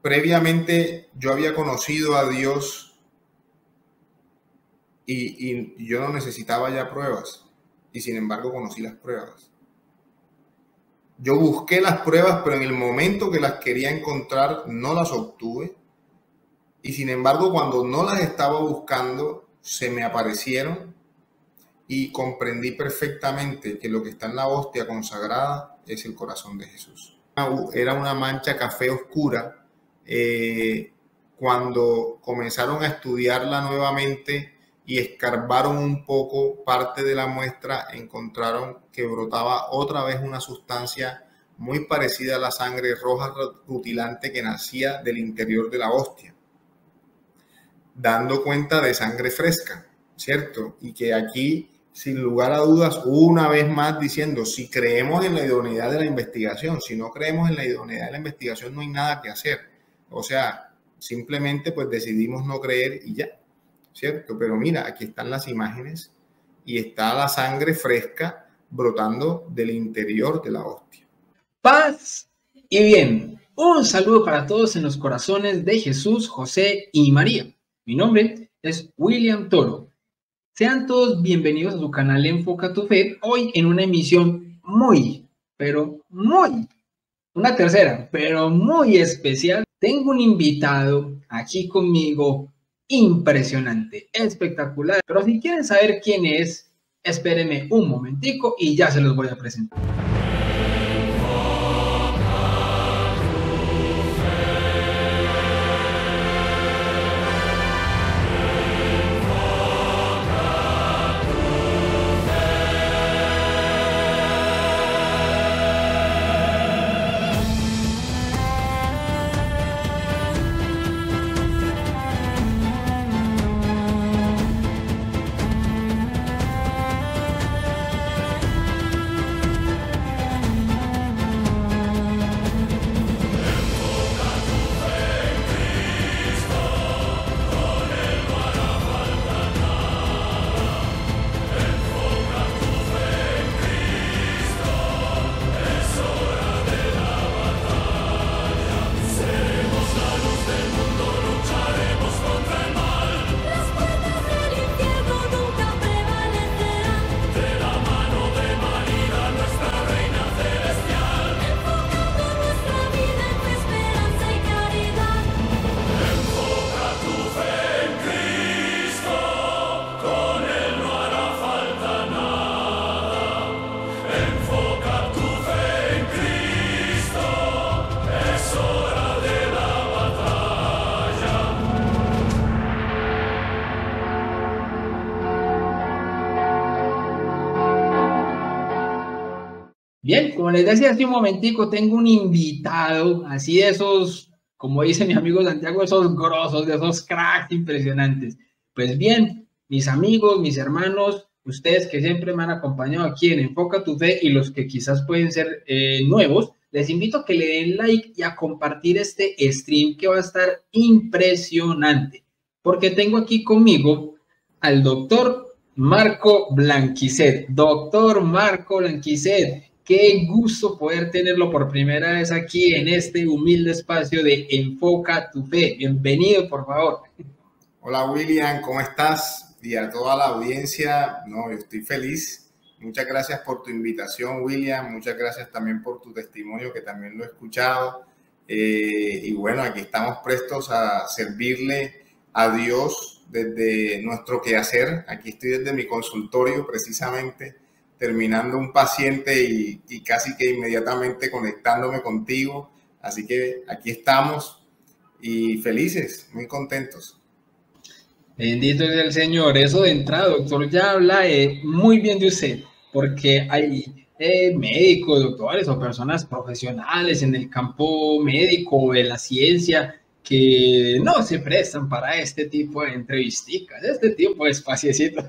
previamente yo había conocido a Dios y yo no necesitaba ya pruebas, y sin embargo conocí las pruebas. Yo busqué las pruebas, pero en el momento que las quería encontrar no las obtuve, y sin embargo cuando no las estaba buscando se me aparecieron y comprendí perfectamente que lo que está en la hostia consagrada es el corazón de Jesús. Era una mancha café oscura. Cuando comenzaron a estudiarla nuevamente y escarbaron un poco parte de la muestra, encontraron que brotaba otra vez una sustancia muy parecida a la sangre roja rutilante que nacía del interior de la hostia, dando cuenta de sangre fresca, ¿cierto? Y que aquí, sin lugar a dudas, una vez más diciendo, si creemos en la idoneidad de la investigación, si no creemos en la idoneidad de la investigación, no hay nada que hacer. O sea, simplemente pues decidimos no creer y ya, ¿cierto? Pero mira, aquí están las imágenes y está la sangre fresca brotando del interior de la hostia. Paz y bien. Un saludo para todos en los corazones de Jesús, José y María. Mi nombre es William Toro. Sean todos bienvenidos a su canal Enfoca tu Fe, hoy en una emisión una tercera, pero muy especial. Tengo un invitado aquí conmigo impresionante, espectacular. Pero si quieren saber quién es, espérenme un momentico y ya se los voy a presentar. Bien, como les decía hace un momentico, tengo un invitado, así de esos, como dice mi amigo Santiago, esos grosos, de esos cracks impresionantes. Pues bien, mis amigos, mis hermanos, ustedes que siempre me han acompañado aquí en Enfoca tu Fe y los que quizás pueden ser nuevos, les invito a que le den like y a compartir este stream que va a estar impresionante, porque tengo aquí conmigo al doctor Marco Blanquicet. Doctor Marco Blanquicet, qué gusto poder tenerlo por primera vez aquí en este humilde espacio de Enfoca tu Fe. Bienvenido, por favor. Hola, William, ¿cómo estás? Y a toda la audiencia, no, yo estoy feliz. Muchas gracias por tu invitación, William. Muchas gracias también por tu testimonio, que también lo he escuchado. Y bueno, aquí estamos prestos a servirle a Dios desde nuestro quehacer. Aquí estoy desde mi consultorio, precisamente, terminando un paciente y casi que inmediatamente conectándome contigo. Así que aquí estamos y felices, muy contentos. Bendito es el Señor. Eso de entrada, doctor, ya habla muy bien de usted, porque hay médicos, doctores o personas profesionales en el campo médico o de la ciencia que no se prestan para este tipo de entrevistas, este tipo de espaciecito,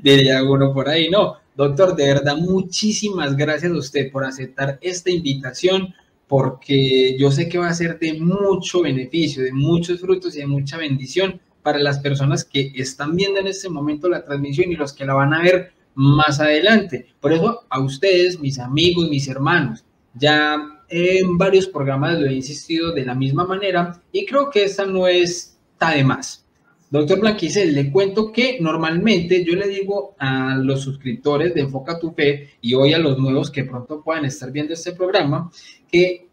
diría uno por ahí. No, doctor, de verdad, muchísimas gracias a usted por aceptar esta invitación, porque yo sé que va a ser de mucho beneficio, de muchos frutos y de mucha bendición para las personas que están viendo en este momento la transmisión y los que la van a ver más adelante. Por eso, a ustedes, mis amigos, mis hermanos, ya en varios programas lo he insistido de la misma manera y creo que esta no está de más. Doctor Blanquicel, le cuento que normalmente yo le digo a los suscriptores de Enfoca tu Fe y hoy a los nuevos que pronto puedan estar viendo este programa, que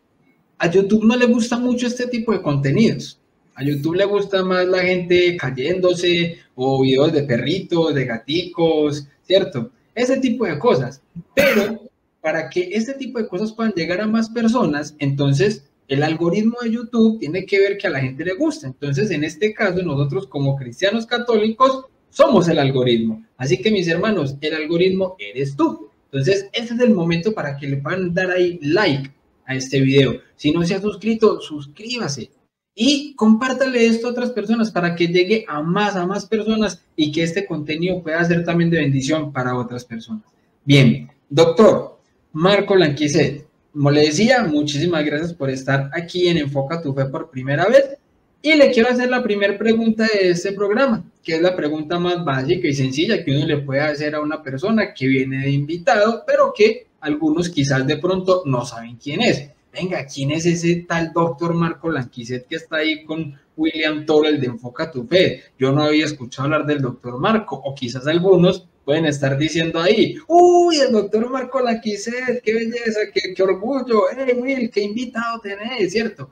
a YouTube no le gusta mucho este tipo de contenidos. A YouTube le gusta más la gente cayéndose o videos de perritos, de gaticos, ¿cierto? Ese tipo de cosas. Pero para que este tipo de cosas puedan llegar a más personas, entonces el algoritmo de YouTube tiene que ver que a la gente le gusta. Entonces, en este caso, nosotros como cristianos católicos somos el algoritmo. Así que, mis hermanos, el algoritmo eres tú. Entonces, este es el momento para que le puedan dar ahí like a este video. Si no se ha suscrito, suscríbase. Y compártale esto a otras personas para que llegue a más personas y que este contenido pueda ser también de bendición para otras personas. Bien, doctor Marco Blanquicel, como le decía, muchísimas gracias por estar aquí en Enfoca tu Fe por primera vez. Y le quiero hacer la primera pregunta de este programa, que es la pregunta más básica y sencilla que uno le puede hacer a una persona que viene de invitado, pero que algunos quizás de pronto no saben quién es. Venga, ¿quién es ese tal doctor Marco Blanquicel que está ahí con William Toro, el de Enfoca tu Fe? Yo no había escuchado hablar del doctor Marco, o quizás algunos pueden estar diciendo ahí, uy, el doctor Marco Blanquicel, qué belleza, qué orgullo, hey Will, qué invitado tenés, ¿cierto?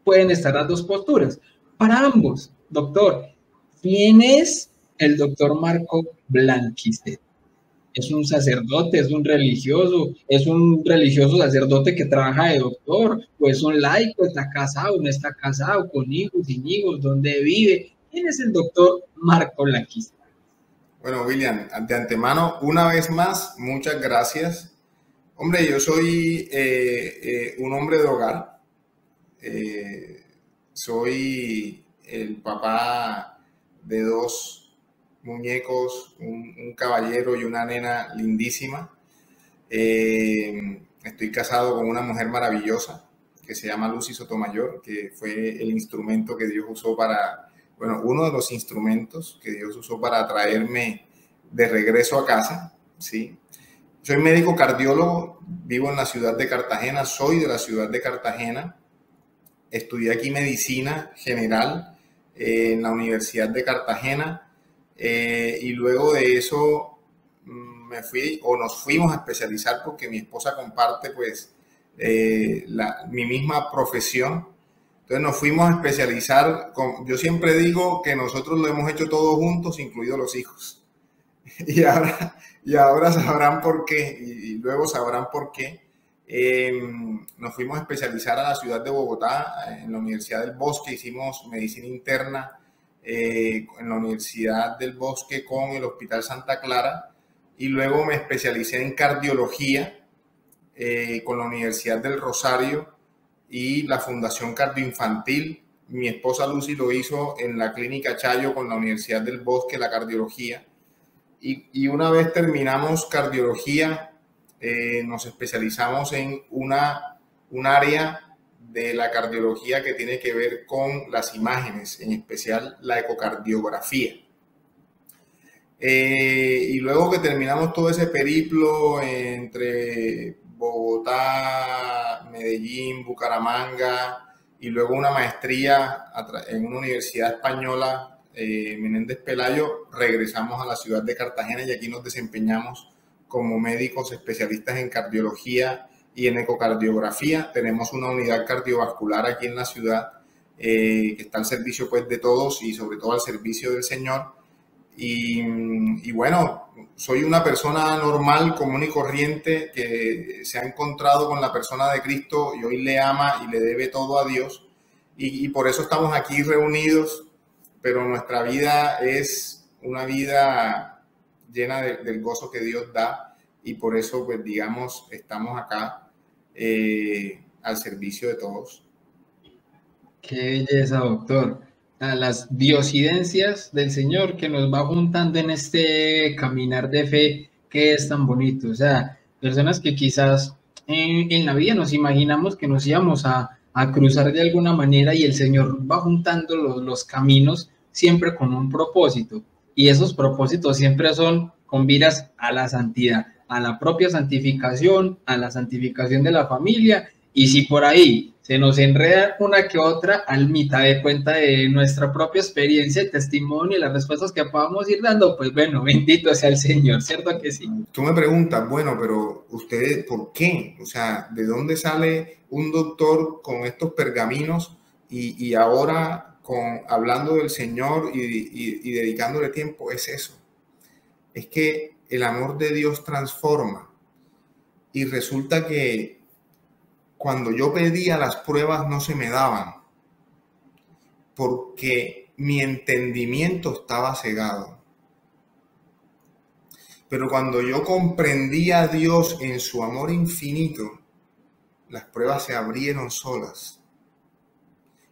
Pueden estar las dos posturas. Para ambos, doctor, ¿quién es el doctor Marco Blanquicel? ¿Es un sacerdote, es un religioso sacerdote que trabaja de doctor, o es un laico, está casado, no está casado, con hijos, sin hijos, dónde vive? ¿Quién es el doctor Marco Blanquicel? Bueno, William, de antemano, una vez más, muchas gracias. Hombre, yo soy un hombre de hogar. Soy el papá de dos muñecos, un caballero y una nena lindísima. Estoy casado con una mujer maravillosa que se llama Lucy Sotomayor, que fue el instrumento que Dios usó uno de los instrumentos que Dios usó para traerme de regreso a casa, ¿sí? Soy médico cardiólogo, vivo en la ciudad de Cartagena, soy de la ciudad de Cartagena. Estudié aquí medicina general en la Universidad de Cartagena y luego de eso nos fuimos a especializar porque mi esposa comparte pues mi misma profesión. Entonces nos fuimos a especializar. Yo siempre digo que nosotros lo hemos hecho todos juntos, incluidos los hijos. Y ahora sabrán por qué, y luego sabrán por qué. Nos fuimos a especializar a la ciudad de Bogotá, en la Universidad del Bosque, hicimos medicina interna en la Universidad del Bosque con el Hospital Santa Clara, y luego me especialicé en cardiología con la Universidad del Rosario y la Fundación Cardioinfantil. Mi esposa Lucy lo hizo en la Clínica Chayo con la Universidad del Bosque, la cardiología. Y una vez terminamos cardiología, nos especializamos en un área de la cardiología que tiene que ver con las imágenes, en especial la ecocardiografía. Y luego que terminamos todo ese periplo entre Bogotá, Medellín, Bucaramanga y luego una maestría en una universidad española, Menéndez Pelayo, regresamos a la ciudad de Cartagena y aquí nos desempeñamos como médicos especialistas en cardiología y en ecocardiografía. Tenemos una unidad cardiovascular aquí en la ciudad que está al servicio pues de todos y sobre todo al servicio del Señor. Y bueno, soy una persona normal, común y corriente que se ha encontrado con la persona de Cristo y hoy le ama y le debe todo a Dios. Y por eso estamos aquí reunidos, pero nuestra vida es una vida llena del gozo que Dios da y por eso, pues digamos, estamos acá al servicio de todos. Qué belleza, doctor. Las diosidencias del Señor que nos va juntando en este caminar de fe que es tan bonito. O sea, personas que quizás en la vida nos imaginamos que nos íbamos a cruzar de alguna manera y el Señor va juntando los caminos siempre con un propósito. Y esos propósitos siempre son con miras a la santidad, a la propia santificación, a la santificación de la familia Y si por ahí se nos enreda una que otra, al mitad de cuenta de nuestra propia experiencia, el testimonio y las respuestas que podamos ir dando, pues bueno, bendito sea el Señor, ¿cierto que sí? Tú me preguntas, bueno, pero ustedes, ¿por qué? O sea, ¿de dónde sale un doctor con estos pergaminos y ahora hablando del Señor y dedicándole tiempo? Es eso. Es que el amor de Dios transforma. Y resulta que cuando yo pedía, las pruebas no se me daban porque mi entendimiento estaba cegado. Pero cuando yo comprendía a Dios en su amor infinito, las pruebas se abrieron solas.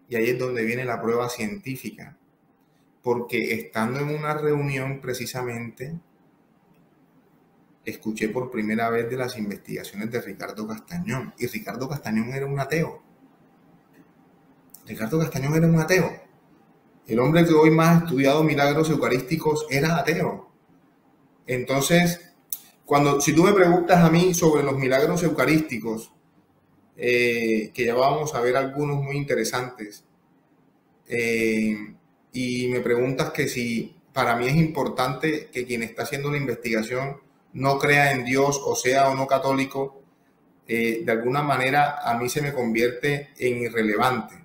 Y ahí es donde viene la prueba científica. Porque estando en una reunión precisamente, escuché por primera vez de las investigaciones de Ricardo Castañón. Y Ricardo Castañón era un ateo. Ricardo Castañón era un ateo. El hombre que hoy más ha estudiado milagros eucarísticos era ateo. Entonces, si tú me preguntas a mí sobre los milagros eucarísticos, que ya vamos a ver algunos muy interesantes, y me preguntas que si para mí es importante que quien está haciendo la investigación no crea en Dios o sea o no católico, de alguna manera a mí se me convierte en irrelevante.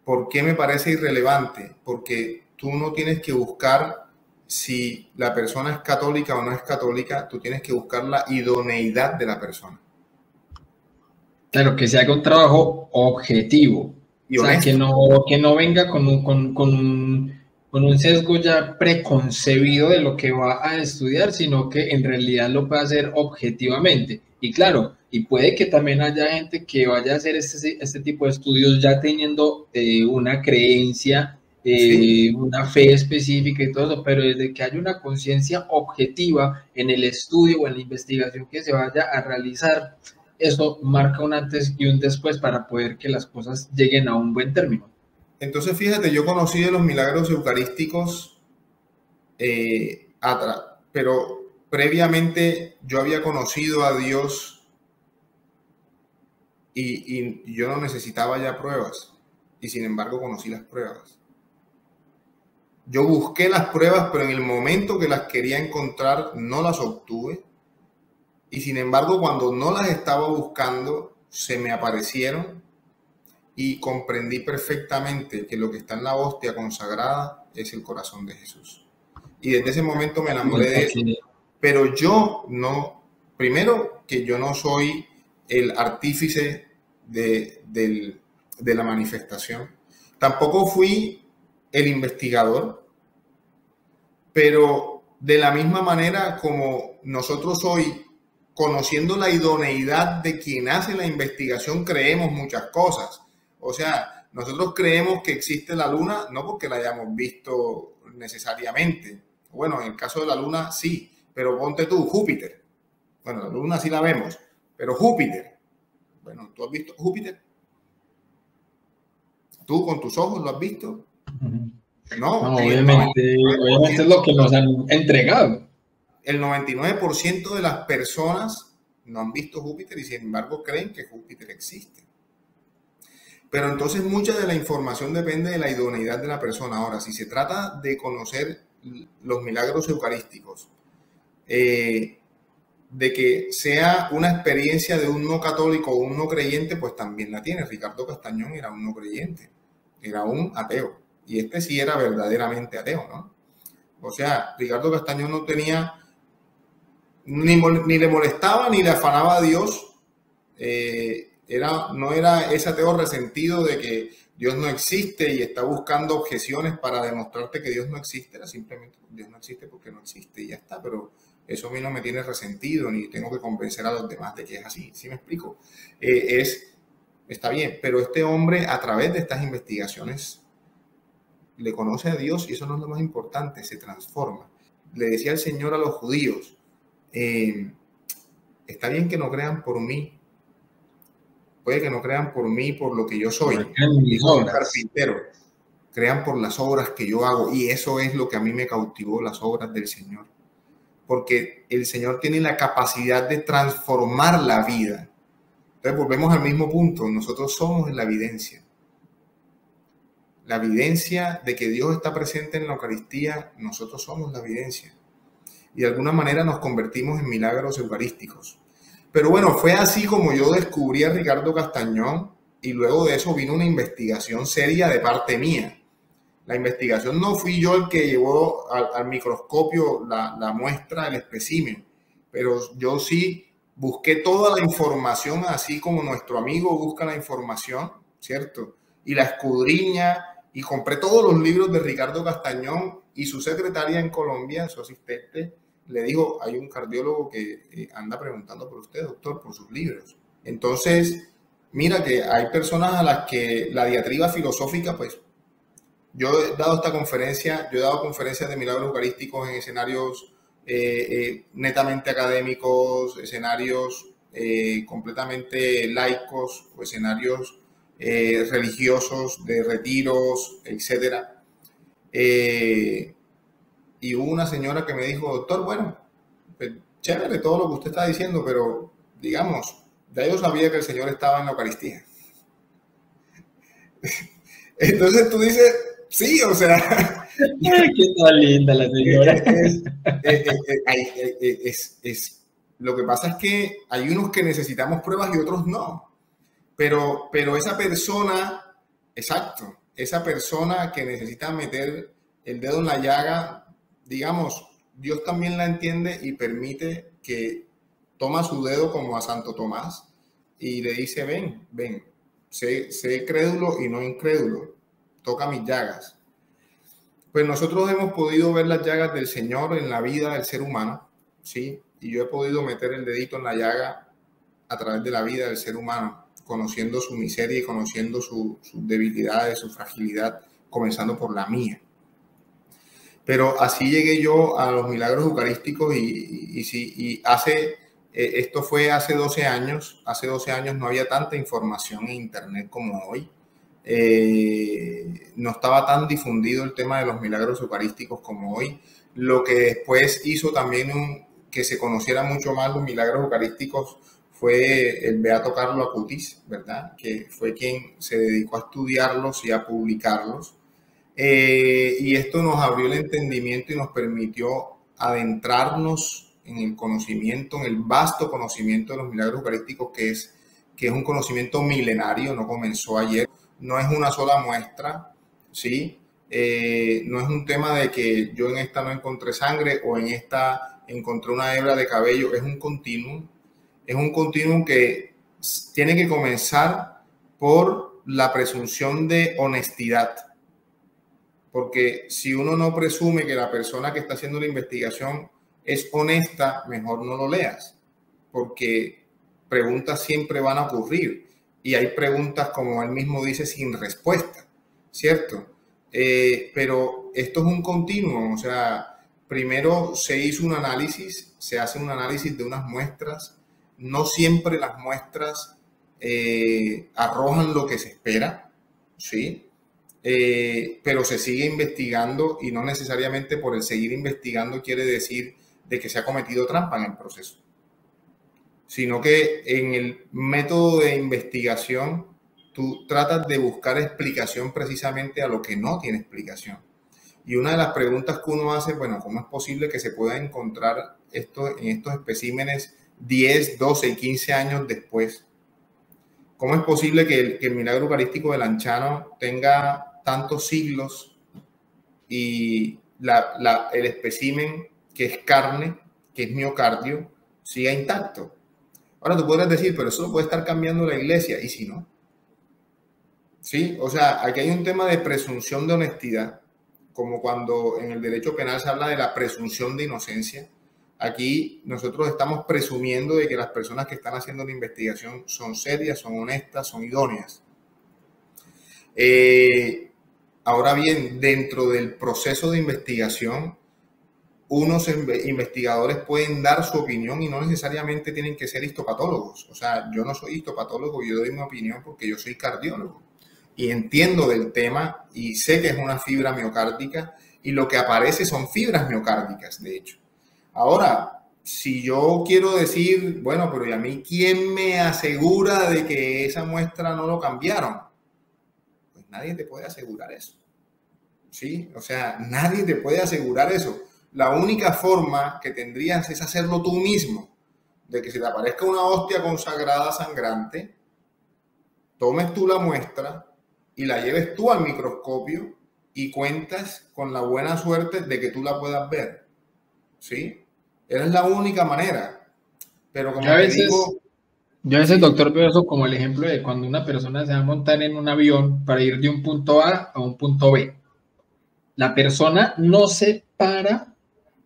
¿Por qué me parece irrelevante? Porque tú no tienes que buscar si la persona es católica o no es católica, tú tienes que buscar la idoneidad de la persona. Claro, que se haga un trabajo objetivo. Y o sea, honesto. que no venga con un sesgo ya preconcebido de lo que va a estudiar, sino que en realidad lo pueda hacer objetivamente. Y claro, y puede que también haya gente que vaya a hacer este tipo de estudios ya teniendo una creencia, Sí. una fe específica y todo eso, pero desde que haya una conciencia objetiva en el estudio o en la investigación que se vaya a realizar, eso marca un antes y un después para poder que las cosas lleguen a un buen término. Entonces, fíjate, yo conocí de los milagros eucarísticos, pero previamente yo había conocido a Dios y yo no necesitaba ya pruebas. Y sin embargo conocí las pruebas. Yo busqué las pruebas, pero en el momento que las quería encontrar no las obtuve. Y sin embargo, cuando no las estaba buscando, se me aparecieron y comprendí perfectamente que lo que está en la hostia consagrada es el corazón de Jesús. Y desde ese momento me enamoré de eso. Pero yo no, primero que yo no soy el artífice de la manifestación. Tampoco fui el investigador, pero de la misma manera como nosotros hoy, conociendo la idoneidad de quien hace la investigación, creemos muchas cosas. O sea, nosotros creemos que existe la luna no porque la hayamos visto necesariamente. Bueno, en el caso de la luna sí, pero ponte tú, Júpiter. Bueno, la luna sí la vemos, pero Júpiter. Bueno, ¿tú has visto Júpiter? ¿Tú con tus ojos lo has visto? No, obviamente es lo que nos han entregado. El 99% de las personas no han visto Júpiter y sin embargo creen que Júpiter existe. Pero entonces mucha de la información depende de la idoneidad de la persona. Ahora, si se trata de conocer los milagros eucarísticos, de que sea una experiencia de un no católico o un no creyente, pues también la tiene. Ricardo Castañón era un no creyente, era un ateo. Y este sí era verdaderamente ateo, ¿no? O sea, Ricardo Castañón no tenía, ni le molestaba ni le afanaba a Dios. No era ese ateo resentido de que Dios no existe y está buscando objeciones para demostrarte que Dios no existe. Era simplemente Dios no existe porque no existe y ya está. Pero eso a mí no me tiene resentido ni tengo que convencer a los demás de que es así. ¿Sí me explico? Está bien, pero este hombre a través de estas investigaciones le conoce a Dios y eso no es lo más importante, se transforma. Le decía el Señor a los judíos, está bien que no crean por mí, puede que no crean por mí por lo que yo soy, y soy un carpintero, crean por las obras que yo hago y eso es lo que a mí me cautivó, las obras del Señor, porque el Señor tiene la capacidad de transformar la vida Entonces volvemos al mismo punto, nosotros somos la evidencia. La evidencia de que Dios está presente en la Eucaristía, nosotros somos la evidencia. Y de alguna manera nos convertimos en milagros eucarísticos. Pero bueno, fue así como yo descubrí a Ricardo Castañón y luego de eso vino una investigación seria de parte mía. La investigación no fui yo el que llevó al microscopio la muestra, el espécimen, pero yo sí busqué toda la información, así como nuestro amigo busca la información, ¿cierto? Y la escudriña, y compré todos los libros de Ricardo Castañón, y su secretaria en Colombia, su asistente, le dijo, hay un cardiólogo que anda preguntando por usted, doctor, por sus libros. Entonces, mira que hay personas a las que la diatriba filosófica, pues, yo he dado esta conferencia, yo he dado conferencias de milagros eucarísticos en escenarios netamente académicos, escenarios completamente laicos o escenarios religiosos, de retiros, etc. Y hubo una señora que me dijo, doctor, bueno, pues, chévere todo lo que usted está diciendo, pero digamos, ya yo sabía que el Señor estaba en la Eucaristía. Entonces tú dices, sí, o sea... Qué tan linda la señora. Lo que pasa es que hay unos que necesitamos pruebas y otros no. Pero esa persona, exacto, esa persona que necesita meter el dedo en la llaga, digamos, Dios también la entiende y permite que toma su dedo como a Santo Tomás y le dice, ven, sé crédulo y no incrédulo, toca mis llagas. Pues nosotros hemos podido ver las llagas del Señor en la vida del ser humano, ¿sí? Y yo he podido meter el dedito en la llaga a través de la vida del ser humano, conociendo su miseria y conociendo sus debilidades, su fragilidad, comenzando por la mía. Pero así llegué yo a los milagros eucarísticos esto fue hace 12 años. Hace 12 años no había tanta información en internet como hoy. No estaba tan difundido el tema de los milagros eucarísticos como hoy. Lo que después hizo también que se conociera mucho más los milagros eucarísticos fue el beato Carlo Acutis, ¿verdad? Que fue quien se dedicó a estudiarlos y a publicarlos. Y esto nos abrió el entendimiento y nos permitió adentrarnos en el conocimiento, en el vasto conocimiento de los milagros eucarísticos, que es un conocimiento milenario, no comenzó ayer, no es una sola muestra, ¿sí? No es un tema de que yo en esta no encontré sangre o en esta encontré una hebra de cabello, es un continuum que tiene que comenzar por la presunción de honestidad. Porque si uno no presume que la persona que está haciendo la investigación es honesta, mejor no lo leas, porque preguntas siempre van a ocurrir y hay preguntas, como él mismo dice, sin respuesta, ¿cierto? Pero esto es un continuo, o sea, primero se hizo un análisis, se hace un análisis de unas muestras, no siempre las muestras arrojan lo que se espera, ¿sí? Pero se sigue investigando y no necesariamente por el seguir investigando quiere decir de que se ha cometido trampa en el proceso, sino que en el método de investigación tú tratas de buscar explicación precisamente a lo que no tiene explicación. Y una de las preguntas que uno hace, bueno, ¿cómo es posible que se pueda encontrar esto en estos especímenes 10, 12 y 15 años después? ¿Cómo es posible que el milagro eucarístico de Lanciano tenga tantos siglos y el espécimen que es carne, que es miocardio, siga intacto? Ahora tú podrás decir, pero eso lo puede estar cambiando la iglesia, ¿y si no? Sí, o sea, aquí hay un tema de presunción de honestidad, como cuando en el derecho penal se habla de la presunción de inocencia. Aquí nosotros estamos presumiendo de que las personas que están haciendo la investigación son serias, son honestas, son idóneas. Ahora bien, dentro del proceso de investigación, unos investigadores pueden dar su opinión y no necesariamente tienen que ser histopatólogos. O sea, yo no soy histopatólogo, yo doy mi opinión porque yo soy cardiólogo y entiendo del tema y sé que es una fibra miocárdica y lo que aparece son fibras miocárdicas, de hecho. Ahora, si yo quiero decir, bueno, pero ¿y a mí quién me asegura de que esa muestra no lo cambiaron? Pues nadie te puede asegurar eso. ¿Sí? O sea, nadie te puede asegurar eso. La única forma que tendrías es hacerlo tú mismo, de que se te aparezca una hostia consagrada sangrante, tomes tú la muestra y la lleves tú al microscopio y cuentas con la buena suerte de que tú la puedas ver. ¿Sí? Esa es la única manera. Pero como te digo... Yo a veces, doctor, veo eso como el ejemplo de cuando una persona se va a montar en un avión para ir de un punto A a un punto B. La persona no se para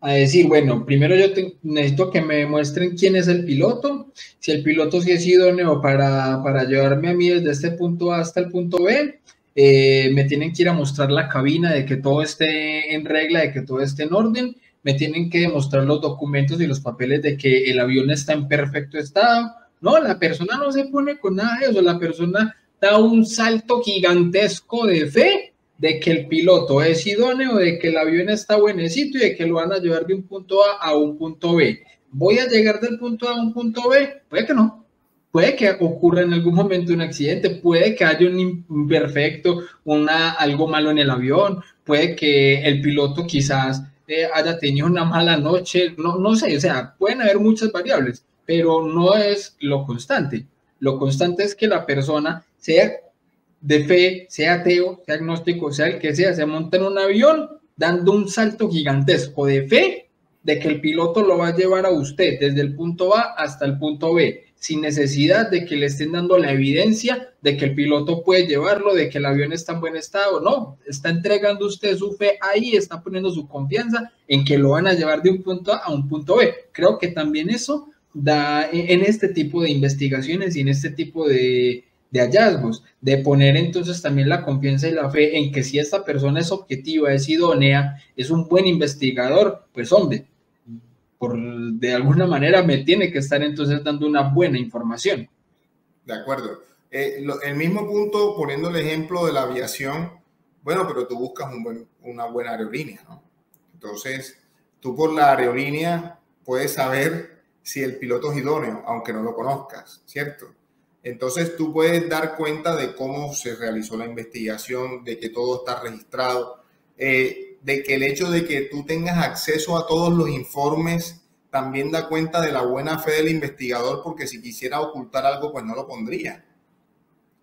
a decir, bueno, primero necesito que me muestren quién es el piloto, si el piloto sí es idóneo para llevarme a mí desde este punto A hasta el punto B, me tienen que ir a mostrar la cabina de que todo esté en regla, de que todo esté en orden, me tienen que demostrar los documentos y los papeles de que el avión está en perfecto estado. No, la persona no se pone con nada de eso, la persona da un salto gigantesco de fe de que el piloto es idóneo, de que el avión está buenecito y de que lo van a llevar de un punto A a un punto B. ¿Voy a llegar del punto A a un punto B? Puede que no. Puede que ocurra en algún momento un accidente, puede que haya un imperfecto, algo malo en el avión, puede que el piloto quizás haya tenido una mala noche, no sé, o sea, pueden haber muchas variables, pero no es lo constante. Lo constante es que la persona sea de fe, sea ateo, sea agnóstico, sea el que sea, se monta en un avión dando un salto gigantesco de fe de que el piloto lo va a llevar a usted desde el punto A hasta el punto B, sin necesidad de que le estén dando la evidencia de que el piloto puede llevarlo, de que el avión está en buen estado. No, está entregando usted su fe ahí, está poniendo su confianza en que lo van a llevar de un punto A a un punto B. Creo que también eso da en este tipo de investigaciones y en este tipo de hallazgos, de poner entonces también la confianza y la fe en que si esta persona es objetiva, es idónea, es un buen investigador, pues hombre, de alguna manera me tiene que estar entonces dando una buena información. De acuerdo. El mismo punto, poniendo el ejemplo de la aviación, bueno, pero tú buscas una buena aerolínea, ¿no? Entonces, tú por la aerolínea puedes saber si el piloto es idóneo, aunque no lo conozcas, ¿cierto? Entonces tú puedes dar cuenta de cómo se realizó la investigación, de que todo está registrado, de que el hecho de que tú tengas acceso a todos los informes también da cuenta de la buena fe del investigador, porque si quisiera ocultar algo, pues no lo pondría.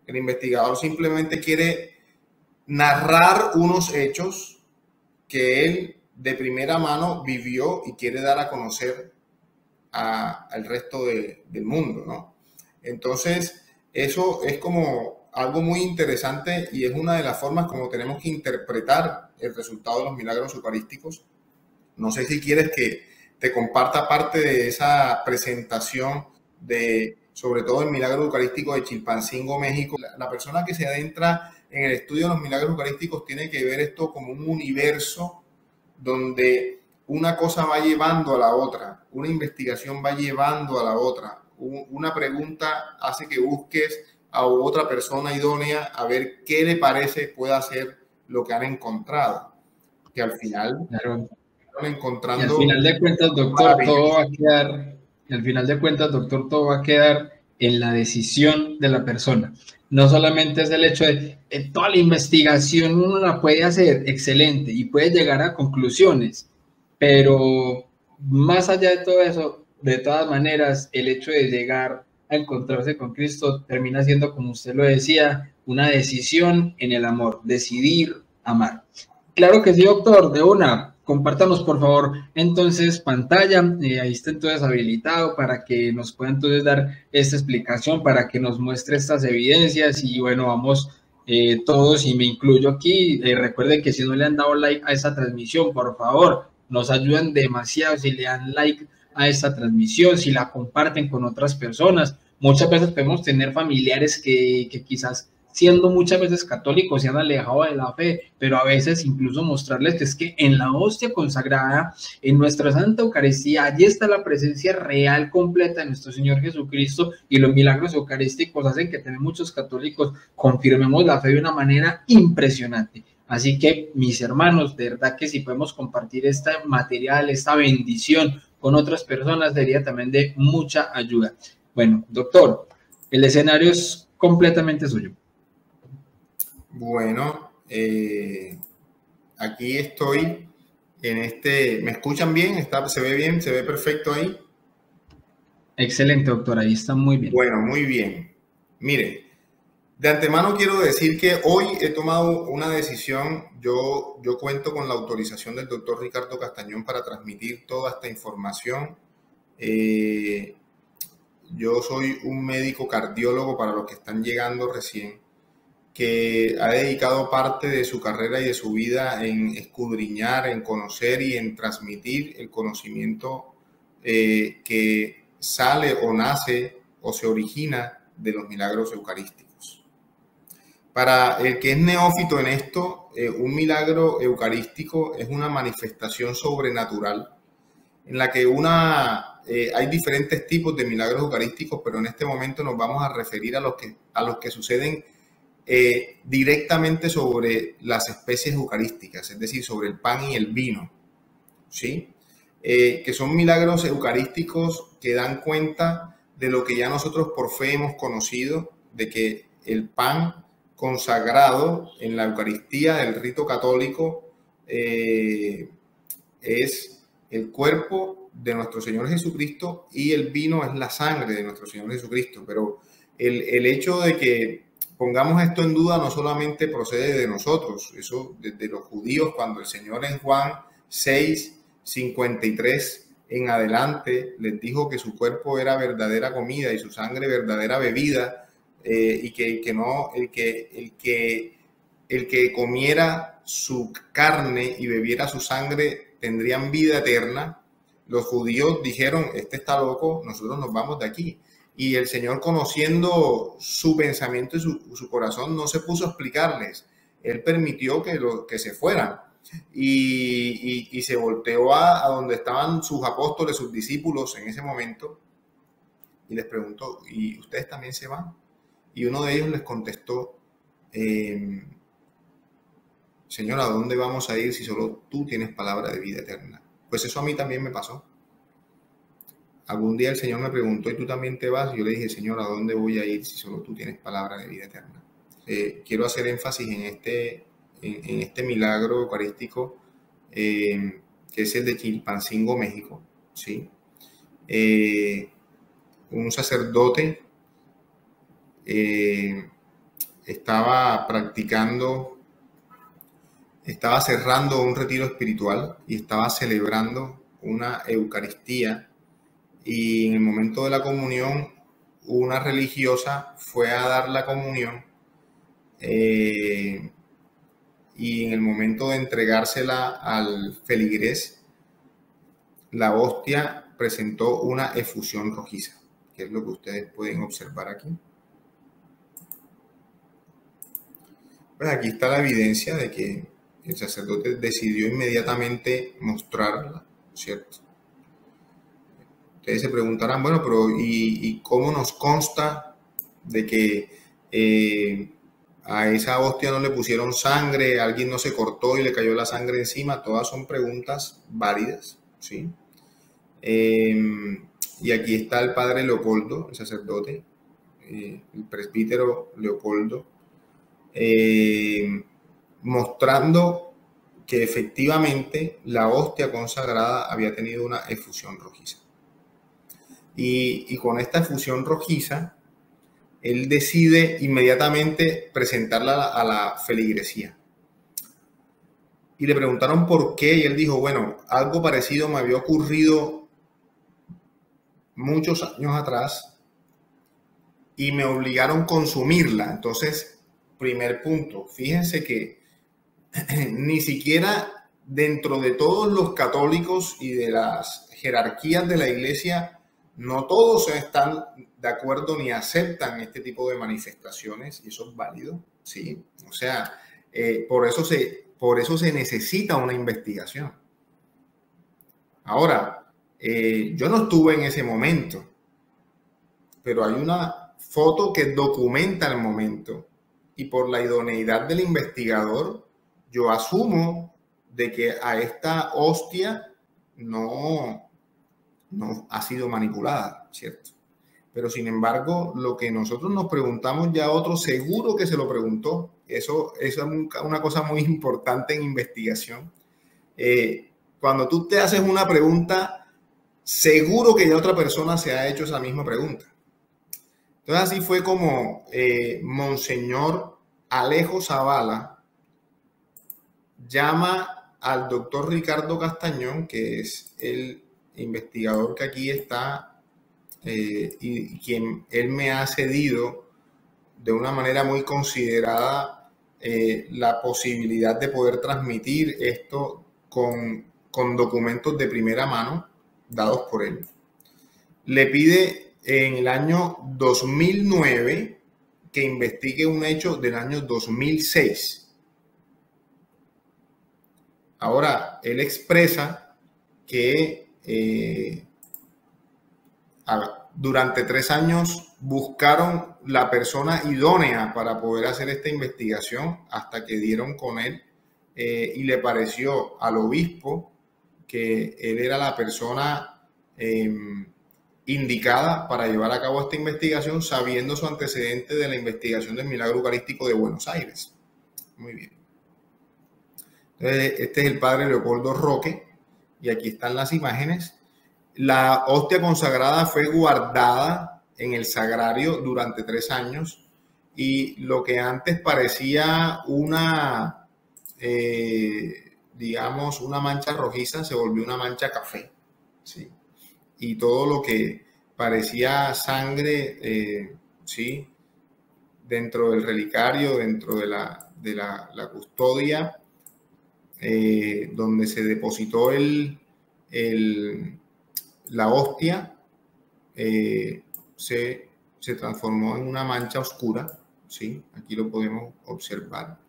El investigador simplemente quiere narrar unos hechos que él de primera mano vivió y quiere dar a conocer al resto del mundo, ¿no? Entonces, eso es como algo muy interesante y es una de las formas como tenemos que interpretar el resultado de los milagros eucarísticos. No sé si quieres que te comparta parte de esa presentación sobre todo el milagro eucarístico de Chilpancingo, México. La persona que se adentra en el estudio de los milagros eucarísticos tiene que ver esto como un universo donde una cosa va llevando a la otra, una investigación va llevando a la otra. Una pregunta hace que busques a otra persona idónea a ver qué le parece pueda ser lo que han encontrado. Que al final, claro, encontrando. Y al final de cuentas, doctor, todo va a quedar. Y al final de cuentas, doctor, todo va a quedar en la decisión de la persona. No solamente es el hecho de toda la investigación uno la puede hacer excelente y puede llegar a conclusiones, pero más allá de todo eso, de todas maneras, el hecho de llegar a encontrarse con Cristo termina siendo, como usted lo decía, una decisión en el amor, decidir amar. Claro que sí, doctor, de una. Compártanos, por favor, entonces pantalla, ahí está entonces habilitado para que nos pueda entonces dar esta explicación, para que nos muestre estas evidencias y bueno, vamos todos y me incluyo aquí. Recuerden que si no le han dado like a esta transmisión, por favor, nos ayudan demasiado si le dan like a esta transmisión, si la comparten con otras personas. Muchas veces podemos tener familiares que quizás siendo muchas veces católicos, se han alejado de la fe, pero a veces incluso mostrarles que es que en la hostia consagrada, en nuestra Santa Eucaristía, allí está la presencia real, completa de nuestro Señor Jesucristo, y los milagros eucarísticos hacen que también muchos católicos confirmemos la fe de una manera impresionante. Así que, mis hermanos, de verdad que si podemos compartir este material, esta bendición con otras personas sería también de mucha ayuda. Bueno, doctor, el escenario es completamente suyo. Bueno, aquí estoy en este. ¿Me escuchan bien? ¿Se ve bien? ¿Se ve perfecto ahí? Excelente, doctor, ahí está muy bien. Bueno, muy bien. Mire, de antemano quiero decir que hoy he tomado una decisión. Yo cuento con la autorización del doctor Ricardo Castañón para transmitir toda esta información. Yo soy un médico cardiólogo para los que están llegando recién, que ha dedicado parte de su carrera y de su vida en escudriñar, en conocer y en transmitir el conocimiento que sale o nace o se origina de los milagros eucarísticos. Para el que es neófito en esto, un milagro eucarístico es una manifestación sobrenatural en la que hay diferentes tipos de milagros eucarísticos, pero en este momento nos vamos a referir a los que suceden directamente sobre las especies eucarísticas, es decir, sobre el pan y el vino, ¿sí? Que son milagros eucarísticos que dan cuenta de lo que ya nosotros por fe hemos conocido, de que el pan consagrado en la Eucaristía del rito católico es el cuerpo de nuestro Señor Jesucristo y el vino es la sangre de nuestro Señor Jesucristo. Pero el hecho de que pongamos esto en duda no solamente procede de nosotros, eso desde los judíos, cuando el Señor en Juan 6:53 en adelante les dijo que su cuerpo era verdadera comida y su sangre verdadera bebida, y que el que comiera su carne y bebiera su sangre tendrían vida eterna. Los judíos dijeron, este está loco, nosotros nos vamos de aquí. Y el Señor, conociendo su pensamiento y su corazón, no se puso a explicarles. Él permitió que se fueran. Y se volteó a donde estaban sus apóstoles, sus discípulos en ese momento, y les preguntó, ¿y ustedes también se van? Y uno de ellos les contestó, Señor, ¿a dónde vamos a ir si solo tú tienes palabra de vida eterna? Pues eso a mí también me pasó. Algún día el Señor me preguntó, ¿y tú también te vas? Yo le dije, Señor, ¿a dónde voy a ir si solo tú tienes palabra de vida eterna? Quiero hacer énfasis en este milagro eucarístico, que es el de Chilpancingo, México, ¿sí? Un sacerdote estaba cerrando un retiro espiritual y estaba celebrando una Eucaristía, y en el momento de la comunión una religiosa fue a dar la comunión, y en el momento de entregársela al feligrés, la hostia presentó una efusión rojiza, que es lo que ustedes pueden observar aquí. Pues aquí está la evidencia de que el sacerdote decidió inmediatamente mostrarla, ¿cierto? Ustedes se preguntarán, bueno, pero ¿y cómo nos consta de que a esa hostia no le pusieron sangre, alguien no se cortó y le cayó la sangre encima? Todas son preguntas válidas, ¿sí? Y aquí está el padre Leopoldo, el sacerdote, el presbítero Leopoldo, mostrando que efectivamente la hostia consagrada había tenido una efusión rojiza. Y con esta efusión rojiza, él decide inmediatamente presentarla a la feligresía. Y le preguntaron por qué, y él dijo, bueno, algo parecido me había ocurrido muchos años atrás y me obligaron a consumirla. Entonces, primer punto, fíjense que ni siquiera dentro de todos los católicos y de las jerarquías de la iglesia, no todos están de acuerdo ni aceptan este tipo de manifestaciones, y eso es válido, ¿sí? O sea, por eso se necesita una investigación. Ahora, yo no estuve en ese momento, pero hay una foto que documenta el momento, y por la idoneidad del investigador, yo asumo de que a esta hostia no no ha sido manipulada, ¿cierto? Pero sin embargo, lo que nosotros nos preguntamos, ya otro seguro que se lo preguntó. Eso es una cosa muy importante en investigación. Cuando tú te haces una pregunta, seguro que ya otra persona se ha hecho esa misma pregunta. Entonces así fue como Monseñor Alejo Zavala llama al doctor Ricardo Castañón, que es el investigador que aquí está y quien él me ha cedido de una manera muy considerada la posibilidad de poder transmitir esto con documentos de primera mano dados por él. Le pide en el año 2009 que investigue un hecho del año 2006. Ahora, él expresa que durante 3 años buscaron la persona idónea para poder hacer esta investigación hasta que dieron con él y le pareció al obispo que él era la persona indicada para llevar a cabo esta investigación, sabiendo su antecedente de la investigación del milagro eucarístico de Buenos Aires. Muy bien. Entonces, este es el padre Leopoldo Roque y aquí están las imágenes. La hostia consagrada fue guardada en el sagrario durante 3 años y lo que antes parecía una, digamos, una mancha rojiza se volvió una mancha café, ¿sí? Y todo lo que parecía sangre, ¿sí? Dentro del relicario, dentro de la custodia, donde se depositó la hostia, se transformó en una mancha oscura, ¿sí? Aquí lo podemos observar.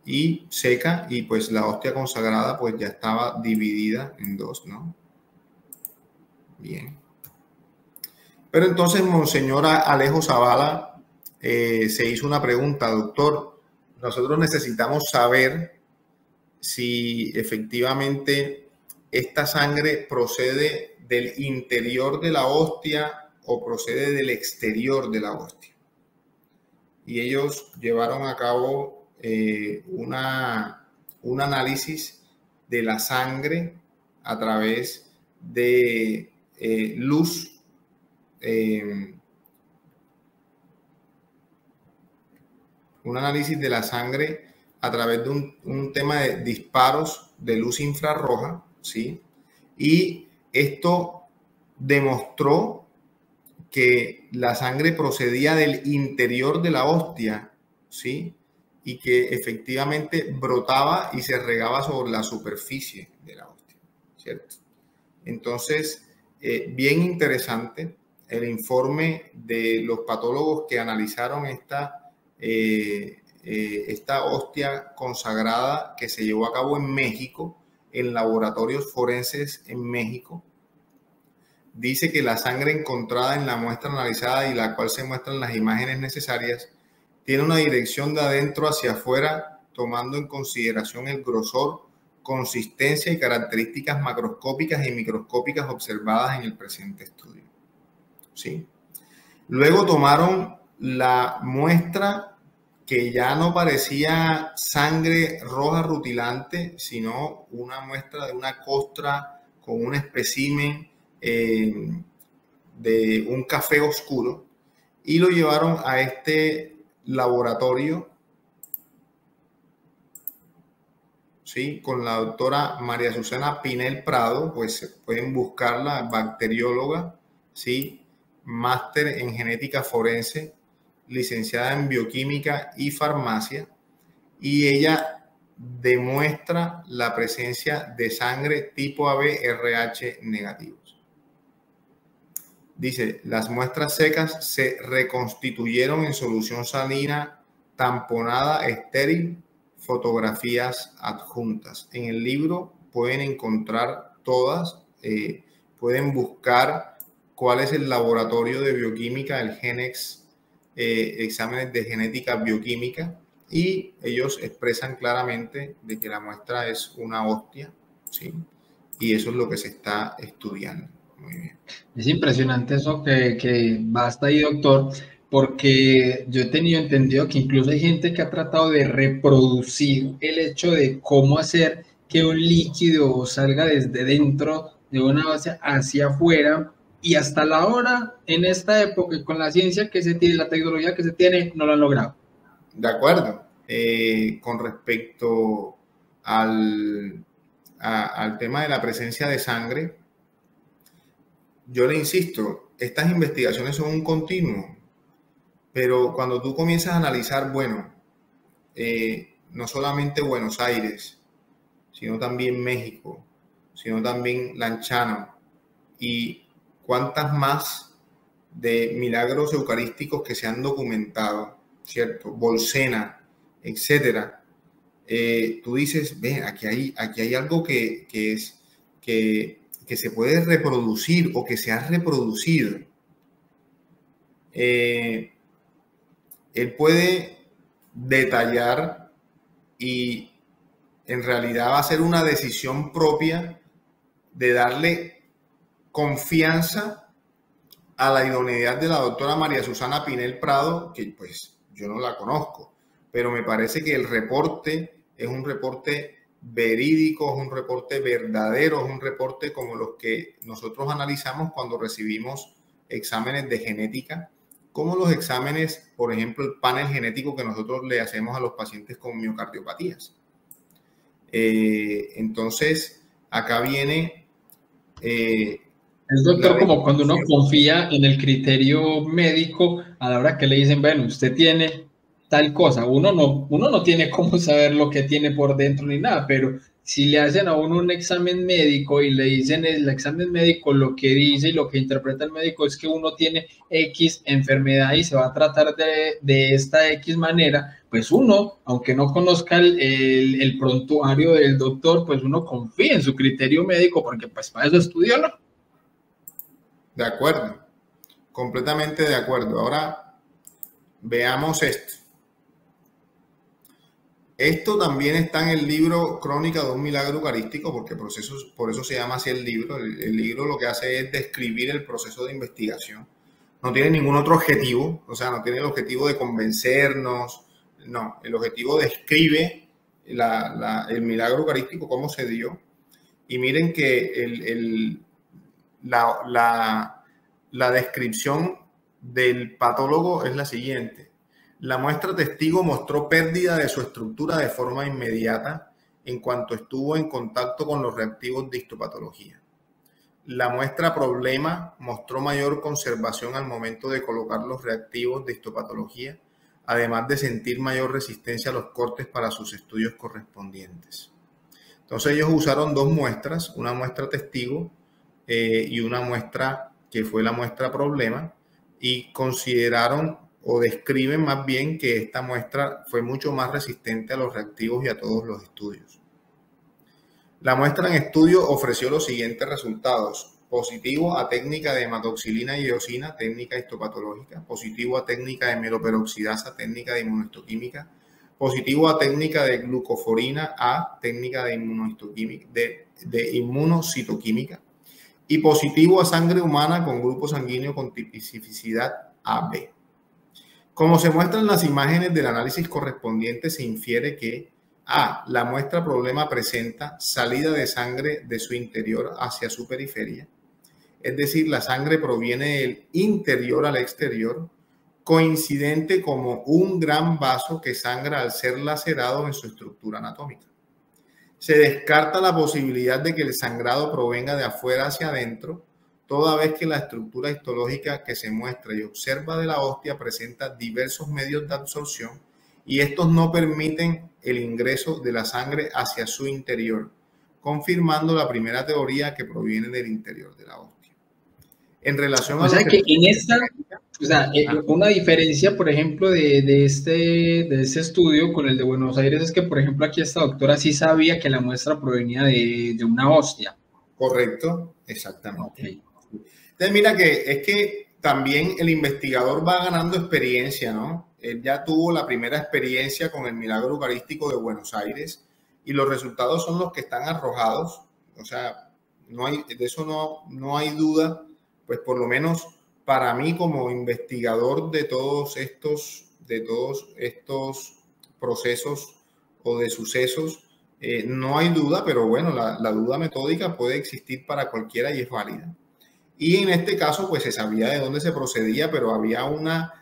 Y seca, y pues la hostia consagrada pues ya estaba dividida en 2, ¿no? Bien. Pero entonces Monseñor Alejo Zavala se hizo una pregunta: doctor, nosotros necesitamos saber si efectivamente esta sangre procede del interior de la hostia o procede del exterior de la hostia. Y ellos llevaron a cabo un análisis de la sangre a través de luz, un análisis de la sangre a través de un tema de disparos de luz infrarroja, ¿sí? Y esto demostró que la sangre procedía del interior de la hostia, ¿sí? Y que efectivamente brotaba y se regaba sobre la superficie de la hostia, ¿cierto? Entonces, bien interesante el informe de los patólogos que analizaron esta hostia consagrada que se llevó a cabo en México, en laboratorios forenses en México. Dice que la sangre encontrada en la muestra analizada y la cual se muestran las imágenes necesarias tiene una dirección de adentro hacia afuera, tomando en consideración el grosor, consistencia y características macroscópicas y microscópicas observadas en el presente estudio, ¿sí? Luego tomaron la muestra, que ya no parecía sangre roja rutilante, sino una muestra de una costra con un espécimen de un café oscuro, y lo llevaron a este laboratorio, ¿sí? Con la doctora María Susana Pinel Prado, pues pueden buscarla, bacterióloga, ¿sí? Máster en genética forense, licenciada en bioquímica y farmacia, y ella demuestra la presencia de sangre tipo AB RH negativos. Dice, las muestras secas se reconstituyeron en solución salina tamponada estéril, fotografías adjuntas. En el libro pueden encontrar todas, pueden buscar cuál es el laboratorio de bioquímica, el Genex, exámenes de genética bioquímica, y ellos expresan claramente de que la muestra es una hostia, ¿sí? y eso es lo que se está estudiando. Muy bien. Es impresionante eso que basta ahí, doctor, porque yo he tenido entendido que incluso hay gente que ha tratado de reproducir el hecho de cómo hacer que un líquido salga desde dentro de una base hacia afuera, y hasta la hora, en esta época, con la ciencia que se tiene, la tecnología que se tiene, no lo han logrado. De acuerdo. Con respecto al tema de la presencia de sangre, yo le insisto, estas investigaciones son un continuo, pero cuando tú comienzas a analizar, bueno, no solamente Buenos Aires, sino también México, sino también Lanchano, y cuántas más de milagros eucarísticos que se han documentado, ¿cierto? Bolsena, etcétera. Tú dices, ven, aquí hay algo que se puede reproducir o que se ha reproducido. Él puede detallar y en realidad va a ser una decisión propia de darle confianza a la idoneidad de la doctora María Susana Pinel Prado, que pues yo no la conozco, pero me parece que el reporte es un reporte verídico, es un reporte verdadero, es un reporte como los que nosotros analizamos cuando recibimos exámenes de genética, como los exámenes, por ejemplo, el panel genético que nosotros le hacemos a los pacientes con miocardiopatías. Entonces, acá viene... Es, doctor, como cuando uno confía en el criterio médico a la hora que le dicen, bueno, usted tiene tal cosa. Uno no tiene cómo saber lo que tiene por dentro ni nada, pero si le hacen a uno un examen médico y le dicen el examen médico, lo que dice y lo que interpreta el médico es que uno tiene X enfermedad y se va a tratar de esta X manera, pues uno, aunque no conozca el prontuario del doctor, pues uno confía en su criterio médico porque pues para eso estudió, ¿no? De acuerdo, completamente de acuerdo. Ahora veamos esto. Esto también está en el libro Crónica de un milagro eucarístico, porque por eso se llama así el libro. El libro lo que hace es describir el proceso de investigación. No tiene ningún otro objetivo, o sea, no tiene el objetivo de convencernos, no. El objetivo describe el milagro eucarístico, cómo se dio. Y miren que la descripción del patólogo es la siguiente. La muestra testigo mostró pérdida de su estructura de forma inmediata en cuanto estuvo en contacto con los reactivos de histopatología. La muestra problema mostró mayor conservación al momento de colocar los reactivos de histopatología, además de sentir mayor resistencia a los cortes para sus estudios correspondientes. Entonces ellos usaron dos muestras, una muestra testigo y una muestra que fue la muestra problema, y consideraron o describen más bien que esta muestra fue mucho más resistente a los reactivos y a todos los estudios. La muestra en estudio ofreció los siguientes resultados: positivo a técnica de hematoxilina y eosina, técnica histopatológica; positivo a técnica de meloperoxidasa, técnica de inmunohistoquímica; positivo a técnica de glucoforina A, técnica de inmunocitoquímica; y positivo a sangre humana con grupo sanguíneo con tipicidad AB. Como se muestran las imágenes del análisis correspondiente, se infiere que A. La muestra problema presenta salida de sangre de su interior hacia su periferia, es decir, la sangre proviene del interior al exterior, coincidente como un gran vaso que sangra al ser lacerado en su estructura anatómica. Se descarta la posibilidad de que el sangrado provenga de afuera hacia adentro, toda vez que la estructura histológica que se muestra y observa de la hostia presenta diversos medios de absorción y estos no permiten el ingreso de la sangre hacia su interior, confirmando la primera teoría que proviene del interior de la hostia. En relación a... O sea que en esta... O sea, una diferencia, por ejemplo, de este estudio con el de Buenos Aires es que, por ejemplo, aquí esta doctora sí sabía que la muestra provenía de una hostia. Correcto, exactamente. Okay. Entonces, mira que es que también el investigador va ganando experiencia, ¿no? Él ya tuvo la primera experiencia con el milagro eucarístico de Buenos Aires y los resultados son los que están arrojados. O sea, de eso no hay duda, pues por lo menos para mí como investigador de todos estos procesos o de sucesos, no hay duda, pero bueno, la duda metódica puede existir para cualquiera y es válida. Y en este caso, pues se sabía de dónde se procedía, pero había una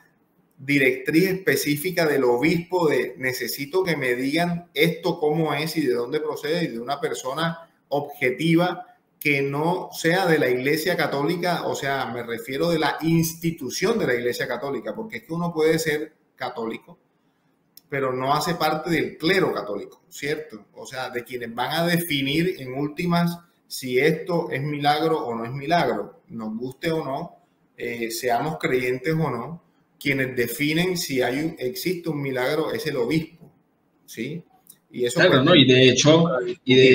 directriz específica del obispo de necesito que me digan esto cómo es y de dónde procede, y de una persona objetiva que no sea de la Iglesia Católica, o sea, me refiero de la institución de la Iglesia Católica, porque es que uno puede ser católico, pero no hace parte del clero católico, ¿cierto? O sea, de quienes van a definir en últimas si esto es milagro o no es milagro, nos guste o no, seamos creyentes o no, quienes definen si existe un milagro es el obispo, ¿sí? Y eso claro, pues, ¿no? Y de